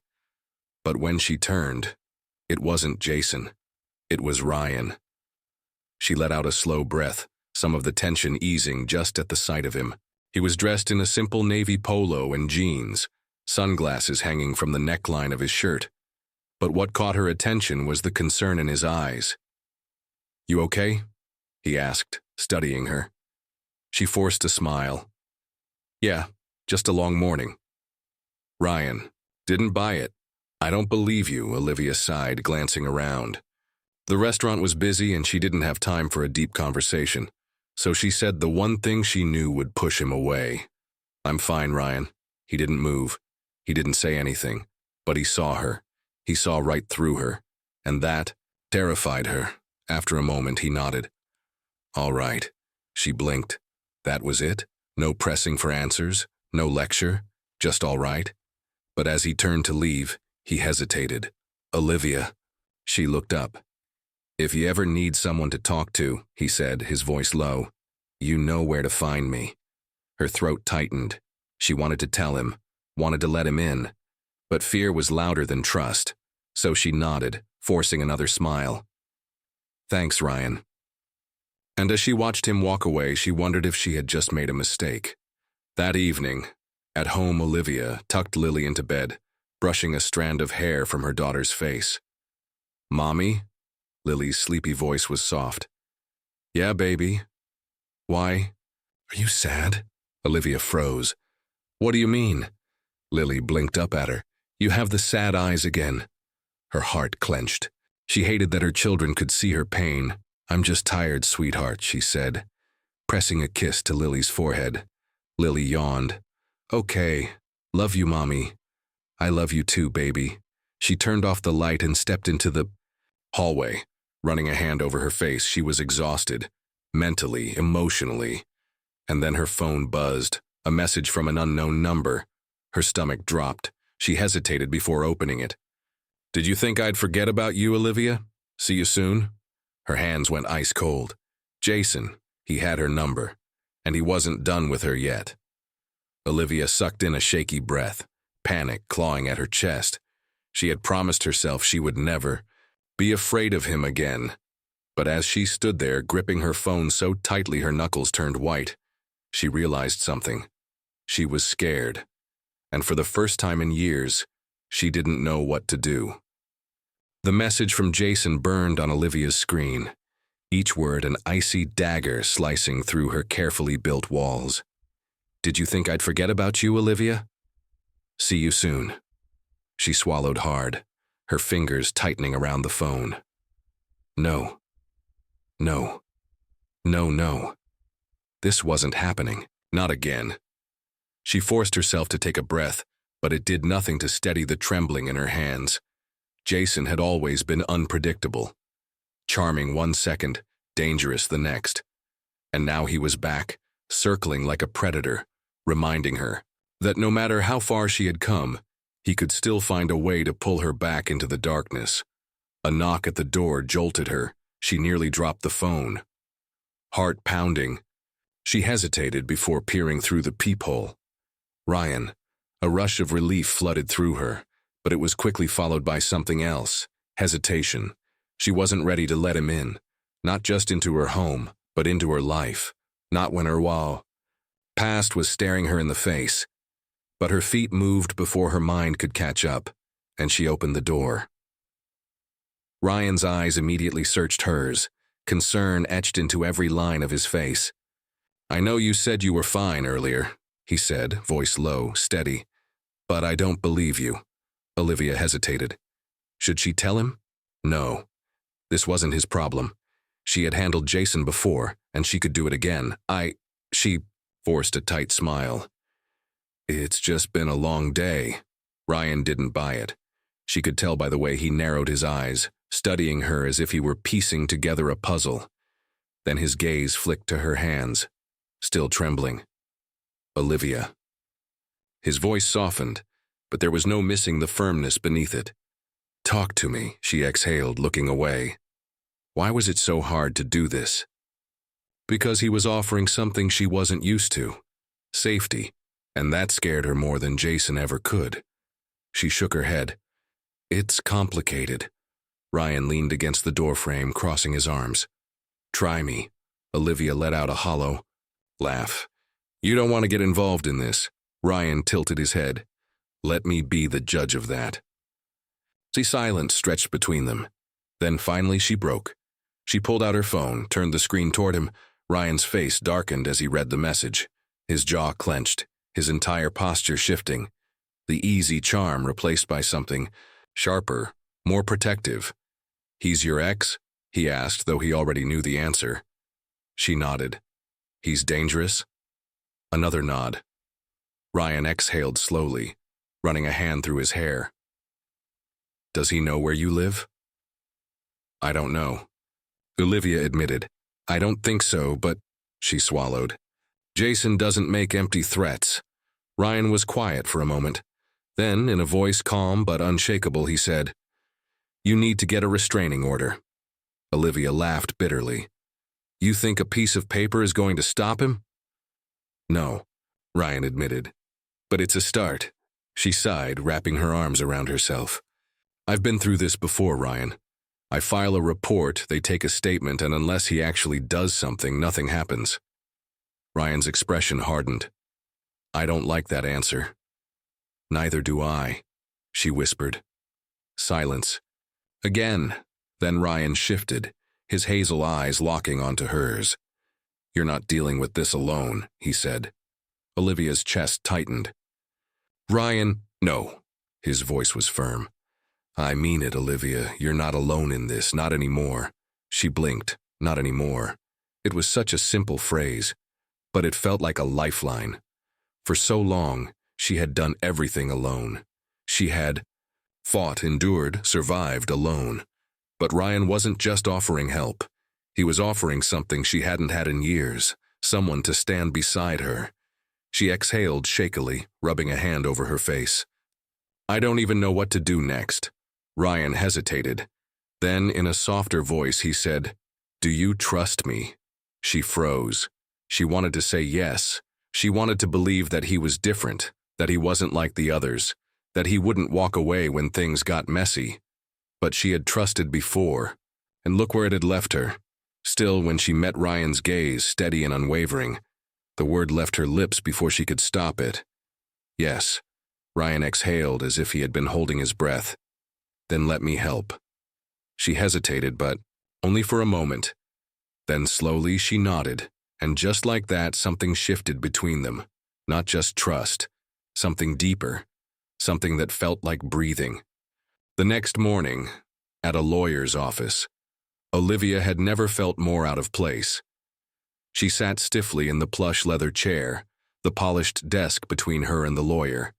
But when she turned, it wasn't Jason. It was Ryan. She let out a slow breath, some of the tension easing just at the sight of him. He was dressed in a simple navy polo and jeans, sunglasses hanging from the neckline of his shirt. But what caught her attention was the concern in his eyes. "You okay?" he asked, studying her. She forced a smile. "Yeah, just a long morning." "Ryan, didn't buy it." "I don't believe you," Olivia sighed, glancing around. The restaurant was busy and she didn't have time for a deep conversation, so she said the one thing she knew would push him away. "I'm fine, Ryan." He didn't move. He didn't say anything, but he saw her. He saw right through her, and that terrified her. After a moment, he nodded. "All right." She blinked. That was it? No pressing for answers? No lecture? Just all right? But as he turned to leave, he hesitated. "Olivia." She looked up. "If you ever need someone to talk to," he said, his voice low, "you know where to find me." Her throat tightened. She wanted to tell him, wanted to let him in, but fear was louder than trust, so she nodded, forcing another smile. "Thanks, Ryan." And as she watched him walk away, she wondered if she had just made a mistake. That evening, at home, Olivia tucked Lily into bed, brushing a strand of hair from her daughter's face. "Mommy?" Lily's sleepy voice was soft. "Yeah, baby." "Why? Are you sad?" Olivia froze. "What do you mean?" Lily blinked up at her. "You have the sad eyes again." Her heart clenched. She hated that her children could see her pain. "I'm just tired, sweetheart," she said, pressing a kiss to Lily's forehead. Lily yawned. "Okay. Love you, Mommy." "I love you too, baby." She turned off the light and stepped into the hallway, running a hand over her face. She was exhausted, mentally, emotionally. And then her phone buzzed, a message from an unknown number. Her stomach dropped. She hesitated before opening it. "Did you think I'd forget about you, Olivia? See you soon?" Her hands went ice cold. Jason, he had her number, and he wasn't done with her yet. Olivia sucked in a shaky breath, panic clawing at her chest. She had promised herself she would never be afraid of him again. But as she stood there, gripping her phone so tightly her knuckles turned white, she realized something. She was scared, and for the first time in years, she didn't know what to do. The message from Jason burned on Olivia's screen, each word an icy dagger slicing through her carefully built walls. "Did you think I'd forget about you, Olivia? See you soon." She swallowed hard, her fingers tightening around the phone. No. No. No, no. This wasn't happening. Not again. She forced herself to take a breath, but it did nothing to steady the trembling in her hands. Jason had always been unpredictable. Charming one second, dangerous the next. And now he was back, circling like a predator, reminding her that no matter how far she had come, he could still find a way to pull her back into the darkness. A knock at the door jolted her. She nearly dropped the phone. Heart pounding, she hesitated before peering through the peephole. Ryan. A rush of relief flooded through her, but it was quickly followed by something else, hesitation. She wasn't ready to let him in, not just into her home, but into her life, not when her past was staring her in the face. But her feet moved before her mind could catch up, and she opened the door. Ryan's eyes immediately searched hers, concern etched into every line of his face. "I know you said you were fine earlier," he said, voice low, steady. "But I don't believe you." Olivia hesitated. Should she tell him? No. This wasn't his problem. She had handled Jason before, and she could do it again. She forced a tight smile. "It's just been a long day." Ryan didn't buy it. She could tell by the way he narrowed his eyes, studying her as if he were piecing together a puzzle. Then his gaze flicked to her hands, still trembling. "Olivia." His voice softened, but there was no missing the firmness beneath it. "Talk to me," she exhaled, looking away. Why was it so hard to do this? Because he was offering something she wasn't used to. Safety, and that scared her more than Jason ever could. She shook her head. "It's complicated." Ryan leaned against the doorframe, crossing his arms. "Try me." Olivia let out a hollow laugh. "You don't want to get involved in this." Ryan tilted his head. "Let me be the judge of that." Silence stretched between them. Then finally she broke. She pulled out her phone, turned the screen toward him. Ryan's face darkened as he read the message. His jaw clenched, his entire posture shifting. The easy charm replaced by something sharper, more protective. "He's your ex?" he asked, though he already knew the answer. She nodded. "He's dangerous?" Another nod. Ryan exhaled slowly, running a hand through his hair. "Does he know where you live?" "I don't know." Olivia admitted. "I don't think so, but—" She swallowed. "Jason doesn't make empty threats." Ryan was quiet for a moment. Then, in a voice calm but unshakable, he said, "You need to get a restraining order." Olivia laughed bitterly. You think a piece of paper is going to stop him? No, Ryan admitted. But it's a start. She sighed, wrapping her arms around herself. I've been through this before, Ryan. I file a report, they take a statement, and unless he actually does something, nothing happens. Ryan's expression hardened. I don't like that answer. Neither do I, she whispered. Silence. Again. Then Ryan shifted, his hazel eyes locking onto hers. You're not dealing with this alone, he said. Olivia's chest tightened. Ryan, no. His voice was firm. I mean it, Olivia. You're not alone in this, not anymore. She blinked. Not anymore. It was such a simple phrase, but it felt like a lifeline. For so long, she had done everything alone. She had fought, endured, survived alone. But Ryan wasn't just offering help. He was offering something she hadn't had in years, someone to stand beside her. She exhaled shakily, rubbing a hand over her face. I don't even know what to do next. Ryan hesitated. Then, in a softer voice, he said, Do you trust me? She froze. She wanted to say yes. She wanted to believe that he was different, that he wasn't like the others, that he wouldn't walk away when things got messy. But she had trusted before, and look where it had left her. Still, when she met Ryan's gaze, steady and unwavering, the word left her lips before she could stop it. Yes. Ryan exhaled as if he had been holding his breath. Then let me help. She hesitated, but only for a moment. Then slowly she nodded, and just like that, something shifted between them. Not just trust, something deeper, something that felt like breathing. The next morning, at a lawyer's office, Olivia had never felt more out of place. She sat stiffly in the plush leather chair, the polished desk between her and the lawyer.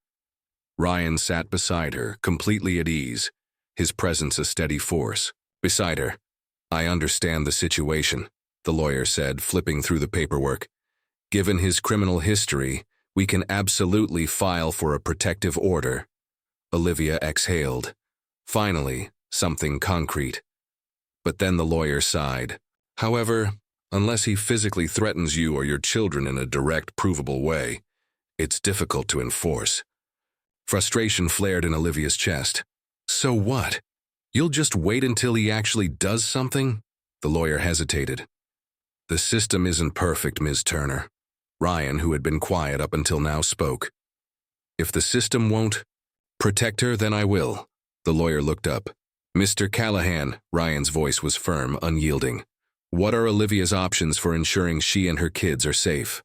Ryan sat beside her, completely at ease, his presence a steady force. Beside her. I understand the situation, the lawyer said, flipping through the paperwork. Given his criminal history, we can absolutely file for a protective order. Olivia exhaled. Finally, something concrete. But then the lawyer sighed. However, unless he physically threatens you or your children in a direct, provable way, it's difficult to enforce. Frustration flared in Olivia's chest. So what? You'll just wait until he actually does something? The lawyer hesitated. The system isn't perfect, Ms. Turner. Ryan, who had been quiet up until now, spoke. If the system won't protect her, then I will. The lawyer looked up. Mr. Callahan, Ryan's voice was firm, unyielding. What are Olivia's options for ensuring she and her kids are safe?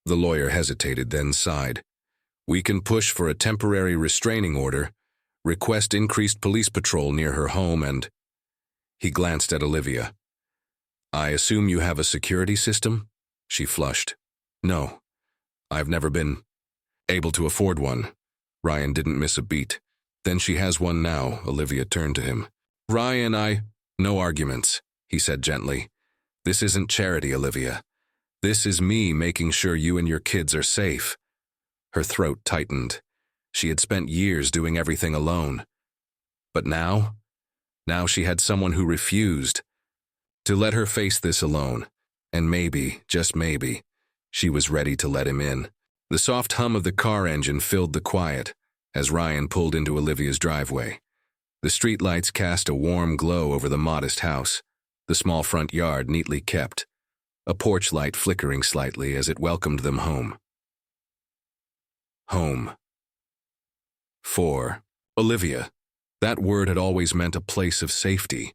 The lawyer hesitated, then sighed. We can push for a temporary restraining order, request increased police patrol near her home, and... He glanced at Olivia. I assume you have a security system? She flushed. No, I've never been able to afford one. Ryan didn't miss a beat. Then she has one now, Olivia turned to him. Ryan, No arguments, he said gently. This isn't charity, Olivia. This is me making sure you and your kids are safe. Her throat tightened. She had spent years doing everything alone. But now she had someone who refused to let her face this alone. And maybe, just maybe, she was ready to let him in. The soft hum of the car engine filled the quiet as Ryan pulled into Olivia's driveway. The streetlights cast a warm glow over the modest house, the small front yard neatly kept, a porch light flickering slightly as it welcomed them home. Home. For Olivia, that word had always meant a place of safety,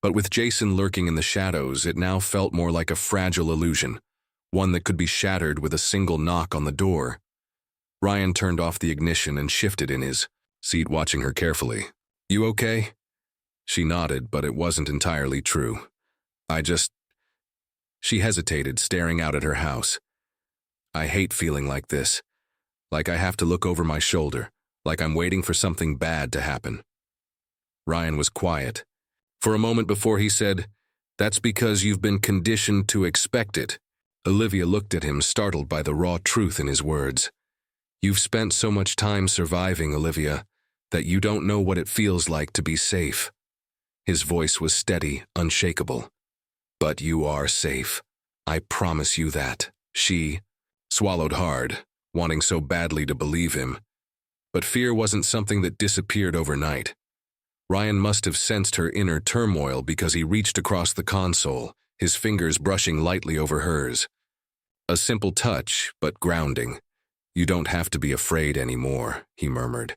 but with Jason lurking in the shadows, it now felt more like a fragile illusion, one that could be shattered with a single knock on the door. Ryan turned off the ignition and shifted in his seat, watching her carefully. You okay? She nodded, but it wasn't entirely true. She hesitated, staring out at her house. I hate feeling like this, like I have to look over my shoulder, like I'm waiting for something bad to happen. Ryan was quiet. For a moment before he said, That's because you've been conditioned to expect it. Olivia looked at him, startled by the raw truth in his words. You've spent so much time surviving, Olivia, that you don't know what it feels like to be safe. His voice was steady, unshakable. "But you are safe. I promise you that." She swallowed hard, wanting so badly to believe him. But fear wasn't something that disappeared overnight. Ryan must have sensed her inner turmoil because he reached across the console, his fingers brushing lightly over hers. A simple touch, but grounding. "You don't have to be afraid anymore," he murmured.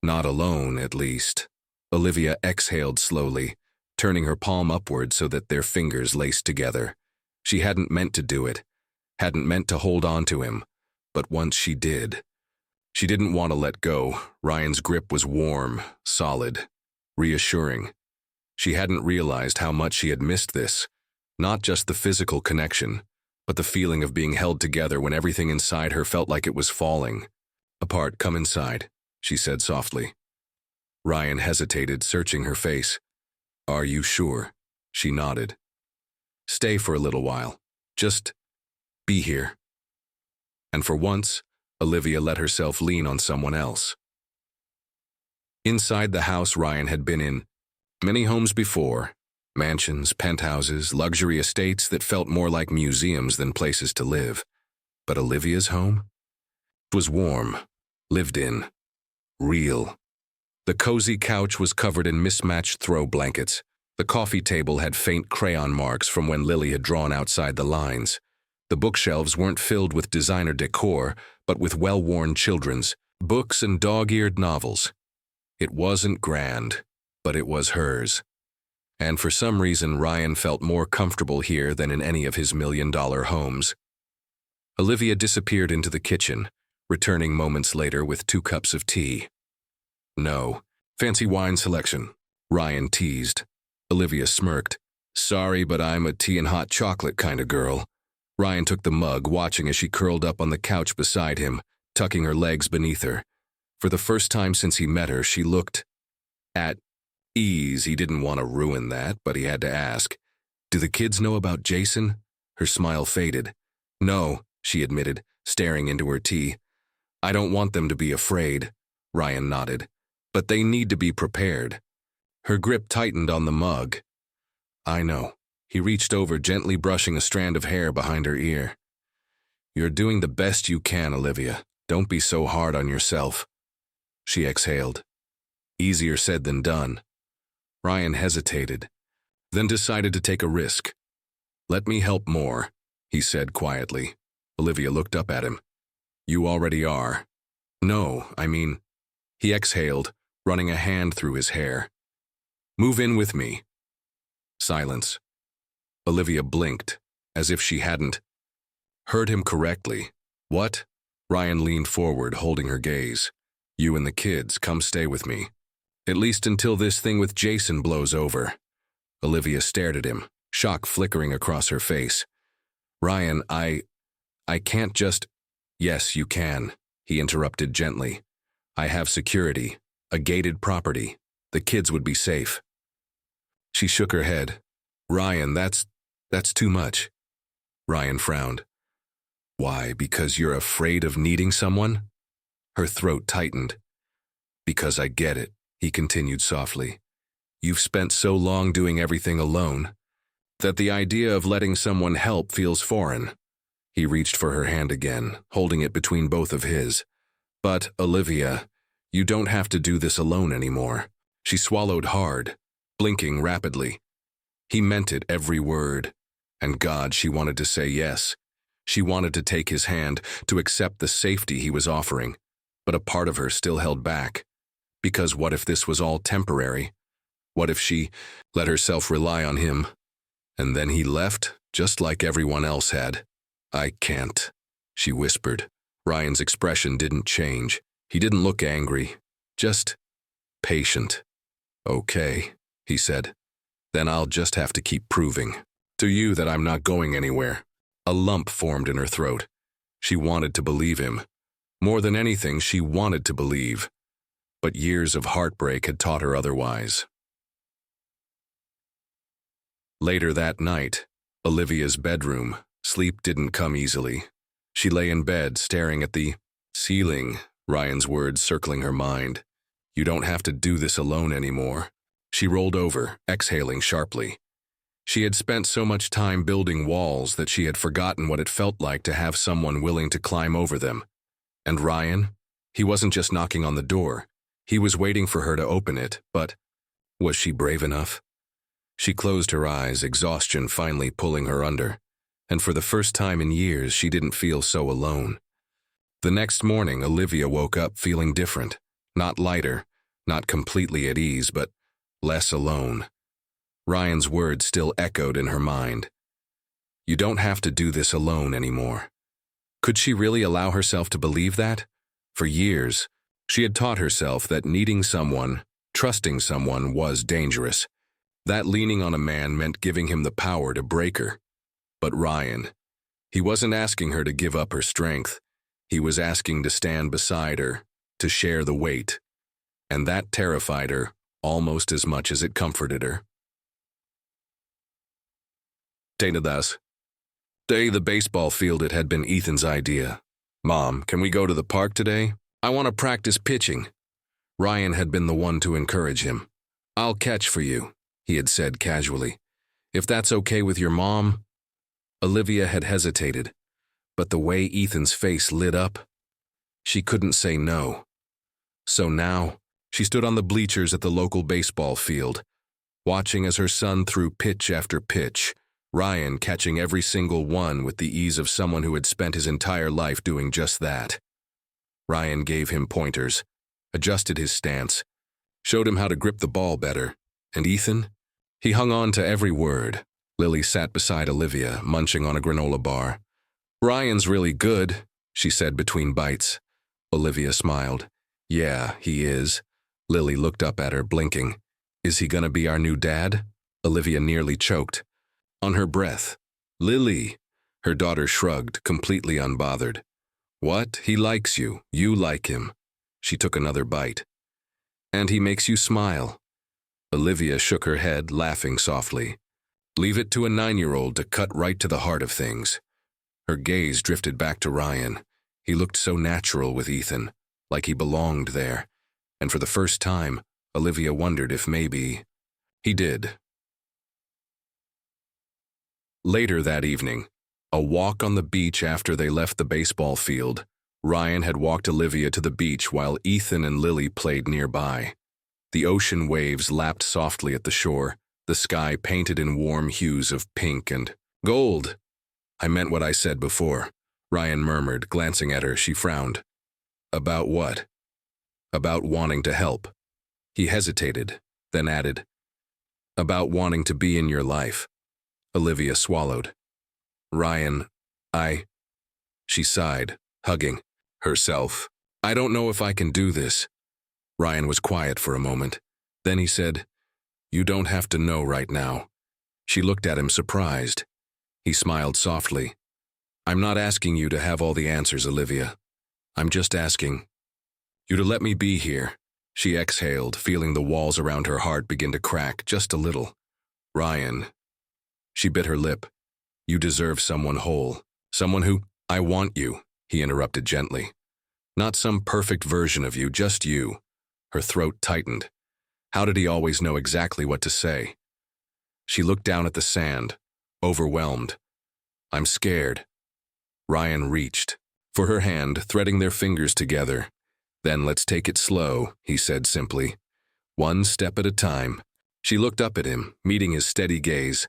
"Not alone, at least." Olivia exhaled slowly, turning her palm upward so that their fingers laced together. She hadn't meant to do it, hadn't meant to hold on to him, but once she did. She didn't want to let go. Ryan's grip was warm, solid, reassuring. She hadn't realized how much she had missed this, not just the physical connection, but the feeling of being held together when everything inside her felt like it was falling. "Apart, come inside," she said softly. Ryan hesitated, searching her face. "Are you sure?" She nodded. "Stay for a little while. Just be here." And for once, Olivia let herself lean on someone else. Inside the house Ryan had been in many homes before, mansions, penthouses, luxury estates that felt more like museums than places to live. But Olivia's home? It was warm, lived in, real. The cozy couch was covered in mismatched throw blankets. The coffee table had faint crayon marks from when Lily had drawn outside the lines. The bookshelves weren't filled with designer decor, but with well-worn children's books and dog-eared novels. It wasn't grand, but it was hers. And for some reason, Ryan felt more comfortable here than in any of his million-dollar homes. Olivia disappeared into the kitchen, returning moments later with 2 cups of tea. "No. Fancy wine selection," Ryan teased. Olivia smirked. "Sorry, but I'm a tea and hot chocolate kind of girl." Ryan took the mug, watching as she curled up on the couch beside him, tucking her legs beneath her. For the first time since he met her, she looked at ease. He didn't want to ruin that, but he had to ask. "Do the kids know about Jason?" Her smile faded. "No," she admitted, staring into her tea. "I don't want them to be afraid." Ryan nodded. "But they need to be prepared." Her grip tightened on the mug. "I know." He reached over, gently brushing a strand of hair behind her ear. "You're doing the best you can, Olivia. Don't be so hard on yourself." She exhaled. Easier said than done. Ryan hesitated, then decided to take a risk. "Let me help more," he said quietly. Olivia looked up at him. "You already are." "No, I mean..." He exhaled, running a hand through his hair. "Move in with me." Silence. Olivia blinked, as if she hadn't heard him correctly. "What?" Ryan leaned forward, holding her gaze. "You and the kids, come stay with me. At least until this thing with Jason blows over." Olivia stared at him, shock flickering across her face. "Ryan, I can't just..." "Yes, you can," he interrupted gently. "I have security, a gated property. The kids would be safe." She shook her head. "Ryan, that's too much." Ryan frowned. "Why, because you're afraid of needing someone?" Her throat tightened. "Because I get it," he continued softly. "You've spent so long doing everything alone that the idea of letting someone help feels foreign." He reached for her hand again, holding it between both of his. "But, Olivia, you don't have to do this alone anymore." She swallowed hard, blinking rapidly. He meant it, every word. And God, she wanted to say yes. She wanted to take his hand, to accept the safety he was offering. But a part of her still held back. Because what if this was all temporary? What if she let herself rely on him? And then he left, just like everyone else had. "I can't," she whispered. Ryan's expression didn't change. He didn't look angry, just patient. "Okay," he said. "Then I'll just have to keep proving to you that I'm not going anywhere." A lump formed in her throat. She wanted to believe him. More than anything, she wanted to believe. But years of heartbreak had taught her otherwise. Later that night, Olivia's bedroom. Sleep didn't come easily. She lay in bed, staring at the ceiling, Ryan's words circling her mind. "You don't have to do this alone anymore." She rolled over, exhaling sharply. She had spent so much time building walls that she had forgotten what it felt like to have someone willing to climb over them. And Ryan? He wasn't just knocking on the door. He was waiting for her to open it, but was she brave enough? She closed her eyes, exhaustion finally pulling her under. And for the first time in years, she didn't feel so alone. The next morning, Olivia woke up feeling different. Not lighter, not completely at ease, but less alone. Ryan's words still echoed in her mind. You don't have to do this alone anymore. Could she really allow herself to believe that? For years, she had taught herself that needing someone, trusting someone was dangerous. That leaning on a man meant giving him the power to break her. But Ryan, he wasn't asking her to give up her strength. He was asking to stand beside her, to share the weight. And that terrified her almost as much as it comforted her. The baseball field, it had been Ethan's idea. Mom, can we go to the park today? I want to practice pitching. Ryan had been the one to encourage him. I'll catch for you, he had said casually. If that's okay with your mom? Olivia had hesitated, but the way Ethan's face lit up, she couldn't say no. So now, she stood on the bleachers at the local baseball field, watching as her son threw pitch after pitch, Ryan catching every single one with the ease of someone who had spent his entire life doing just that. Ryan gave him pointers, adjusted his stance, showed him how to grip the ball better, and Ethan? He hung on to every word. Lily sat beside Olivia, munching on a granola bar. Ryan's really good, she said between bites. Olivia smiled. Yeah, he is. Lily looked up at her, blinking. Is he gonna be our new dad? Olivia nearly choked. On her breath. Lily! Her daughter shrugged, completely unbothered. What? He likes you. You like him. She took another bite. And he makes you smile. Olivia shook her head, laughing softly. Leave it to a 9-year-old to cut right to the heart of things. Her gaze drifted back to Ryan. He looked so natural with Ethan, like he belonged there. And for the first time, Olivia wondered if maybe he did. Later that evening, a walk on the beach after they left the baseball field, Ryan had walked Olivia to the beach while Ethan and Lily played nearby. The ocean waves lapped softly at the shore, the sky painted in warm hues of pink and gold. I meant what I said before, Ryan murmured, glancing at her. She frowned. About what? About wanting to help. He hesitated, then added, about wanting to be in your life. Olivia swallowed. Ryan, She sighed, hugging herself. I don't know if I can do this. Ryan was quiet for a moment. Then he said, You don't have to know right now. She looked at him surprised. He smiled softly. I'm not asking you to have all the answers, Olivia. I'm just asking you to let me be here. She exhaled, feeling the walls around her heart begin to crack just a little. Ryan. She bit her lip. You deserve someone whole. Someone who, I want you, he interrupted gently. Not some perfect version of you, just you. Her throat tightened. How did he always know exactly what to say? She looked down at the sand, overwhelmed. I'm scared. Ryan reached for her hand, threading their fingers together. Then let's take it slow, he said simply. One step at a time. She looked up at him, meeting his steady gaze,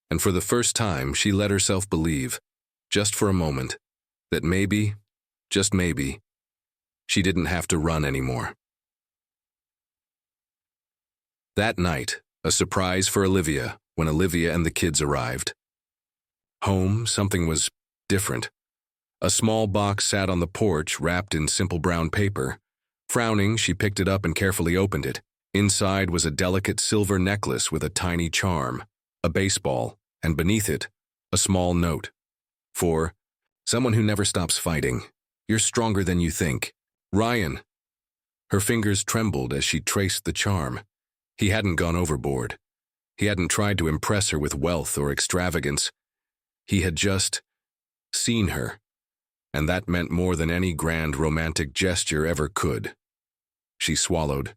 and for the first time she let herself believe, just for a moment, that maybe, just maybe, she didn't have to run anymore. That night, a surprise for Olivia when Olivia and the kids arrived. Home, something was different. A small box sat on the porch, wrapped in simple brown paper. Frowning, she picked it up and carefully opened it. Inside was a delicate silver necklace with a tiny charm, a baseball, and beneath it, a small note. For someone who never stops fighting, you're stronger than you think. Ryan. Her fingers trembled as she traced the charm. He hadn't gone overboard. He hadn't tried to impress her with wealth or extravagance. He had just seen her, and that meant more than any grand romantic gesture ever could. She swallowed.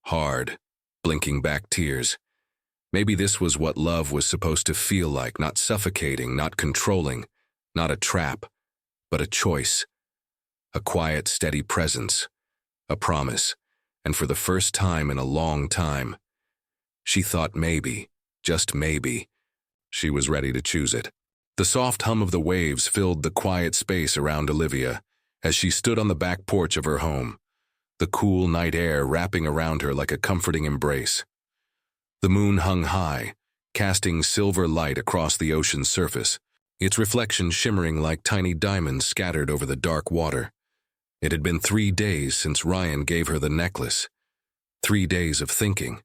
Hard. blinking back tears. Maybe this was what love was supposed to feel like, not suffocating, not controlling, not a trap, but a choice. A quiet, steady presence, a promise, and for the first time in a long time, she thought maybe, just maybe, she was ready to choose it. The soft hum of the waves filled the quiet space around Olivia as she stood on the back porch of her home, the cool night air wrapping around her like a comforting embrace. The moon hung high, casting silver light across the ocean's surface, its reflection shimmering like tiny diamonds scattered over the dark water. It had been 3 days since Ryan gave her the necklace. 3 days of thinking.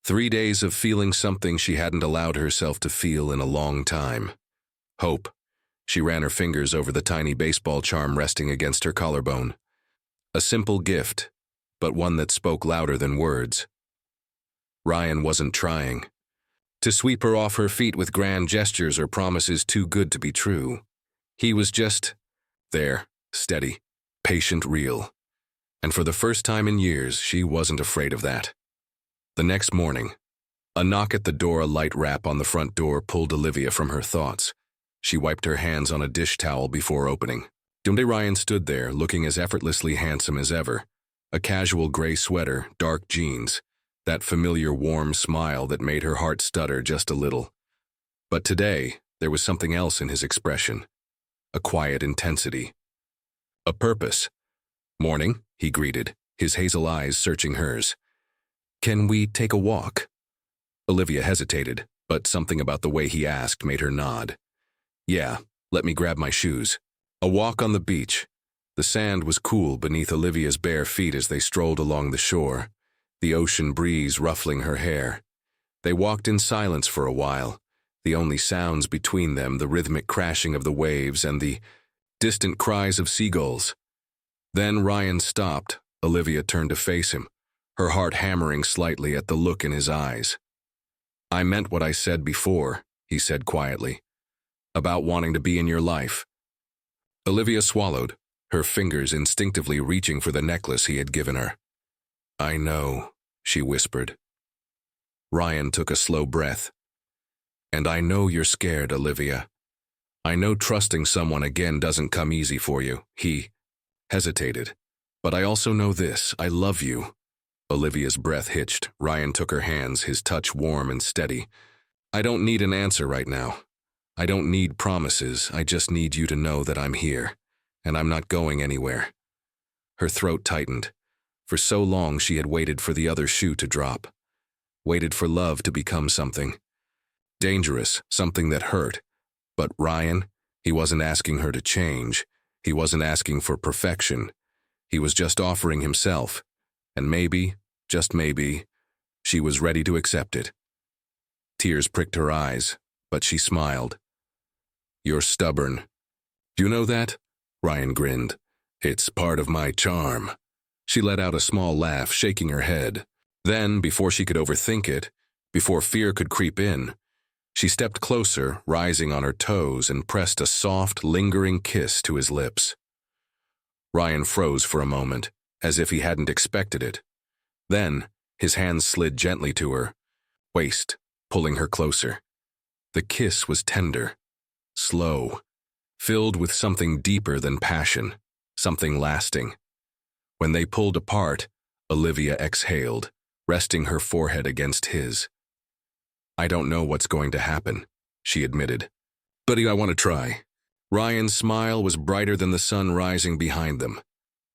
3 days of feeling something she hadn't allowed herself to feel in a long time. Hope. She ran her fingers over the tiny baseball charm resting against her collarbone. A simple gift, but one that spoke louder than words. Ryan wasn't trying to sweep her off her feet with grand gestures or promises too good to be true. He was just there, steady, patient, real. And for the first time in years, she wasn't afraid of that. The next morning, a knock at the door, a light rap on the front door pulled Olivia from her thoughts. She wiped her hands on a dish towel before opening. Ryan stood there, looking as effortlessly handsome as ever. A casual gray sweater, dark jeans, that familiar warm smile that made her heart stutter just a little. But today, there was something else in his expression. A quiet intensity. A purpose. "Morning," he greeted, his hazel eyes searching hers. "Can we take a walk?" Olivia hesitated, but something about the way he asked made her nod. "Yeah, let me grab my shoes." A walk on the beach. The sand was cool beneath Olivia's bare feet as they strolled along the shore, the ocean breeze ruffling her hair. They walked in silence for a while, the only sounds between them the rhythmic crashing of the waves and the distant cries of seagulls. Then Ryan stopped. Olivia turned to face him, her heart hammering slightly at the look in his eyes. "I meant what I said before," he said quietly, "about wanting to be in your life." Olivia swallowed, her fingers instinctively reaching for the necklace he had given her. "I know," she whispered. Ryan took a slow breath. "And I know you're scared, Olivia. I know trusting someone again doesn't come easy for you." He hesitated. "But I also know this, I love you." Olivia's breath hitched. Ryan took her hands, his touch warm and steady. "I don't need an answer right now. I don't need promises, I just need you to know that I'm here, and I'm not going anywhere." Her throat tightened. For so long she had waited for the other shoe to drop. Waited for love to become something dangerous, something that hurt. But Ryan, he wasn't asking her to change. He wasn't asking for perfection. He was just offering himself. And maybe, just maybe, she was ready to accept it. Tears pricked her eyes, but she smiled. "You're stubborn. You know that?" Ryan grinned. "It's part of my charm." She let out a small laugh, shaking her head. Then, before she could overthink it, before fear could creep in, she stepped closer, rising on her toes, and pressed a soft, lingering kiss to his lips. Ryan froze for a moment, as if he hadn't expected it. Then, his hands slid gently to her waist, pulling her closer. The kiss was tender, slow, filled with something deeper than passion, something lasting. When they pulled apart, Olivia exhaled, resting her forehead against his. "I don't know what's going to happen," she admitted. "But I want to try." Ryan's smile was brighter than the sun rising behind them.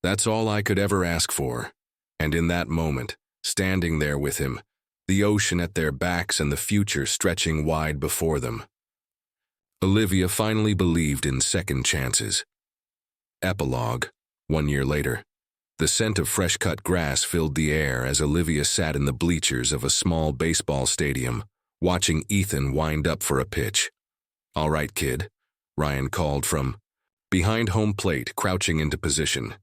"That's all I could ever ask for." And in that moment, standing there with him, the ocean at their backs and the future stretching wide before them, Olivia finally believed in second chances. Epilogue. 1 year later. The scent of fresh-cut grass filled the air as Olivia sat in the bleachers of a small baseball stadium, watching Ethan wind up for a pitch. "All right, kid," Ryan called from behind home plate, crouching into position.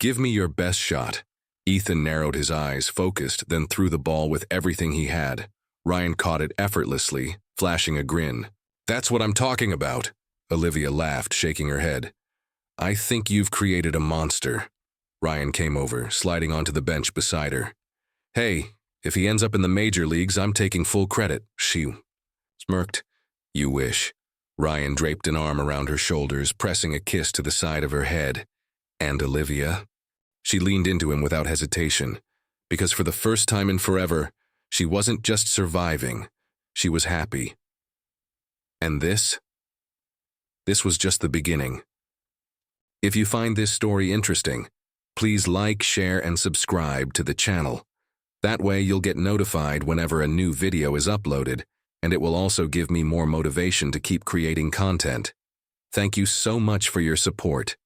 "Give me your best shot." Ethan narrowed his eyes, focused, then threw the ball with everything he had. Ryan caught it effortlessly, flashing a grin. "That's what I'm talking about," Olivia laughed, shaking her head. "I think you've created a monster." Ryan came over, sliding onto the bench beside her. "Hey, If he ends up in the major leagues, I'm taking full credit, she smirked. You wish. Ryan draped an arm around her shoulders, pressing a kiss to the side of her head. And Olivia? She leaned into him without hesitation, because for the first time in forever, she wasn't just surviving, she was happy. And this? This was just the beginning. If you find this story interesting, please like, share, and subscribe to the channel. That way you'll get notified whenever a new video is uploaded, and it will also give me more motivation to keep creating content. Thank you so much for your support.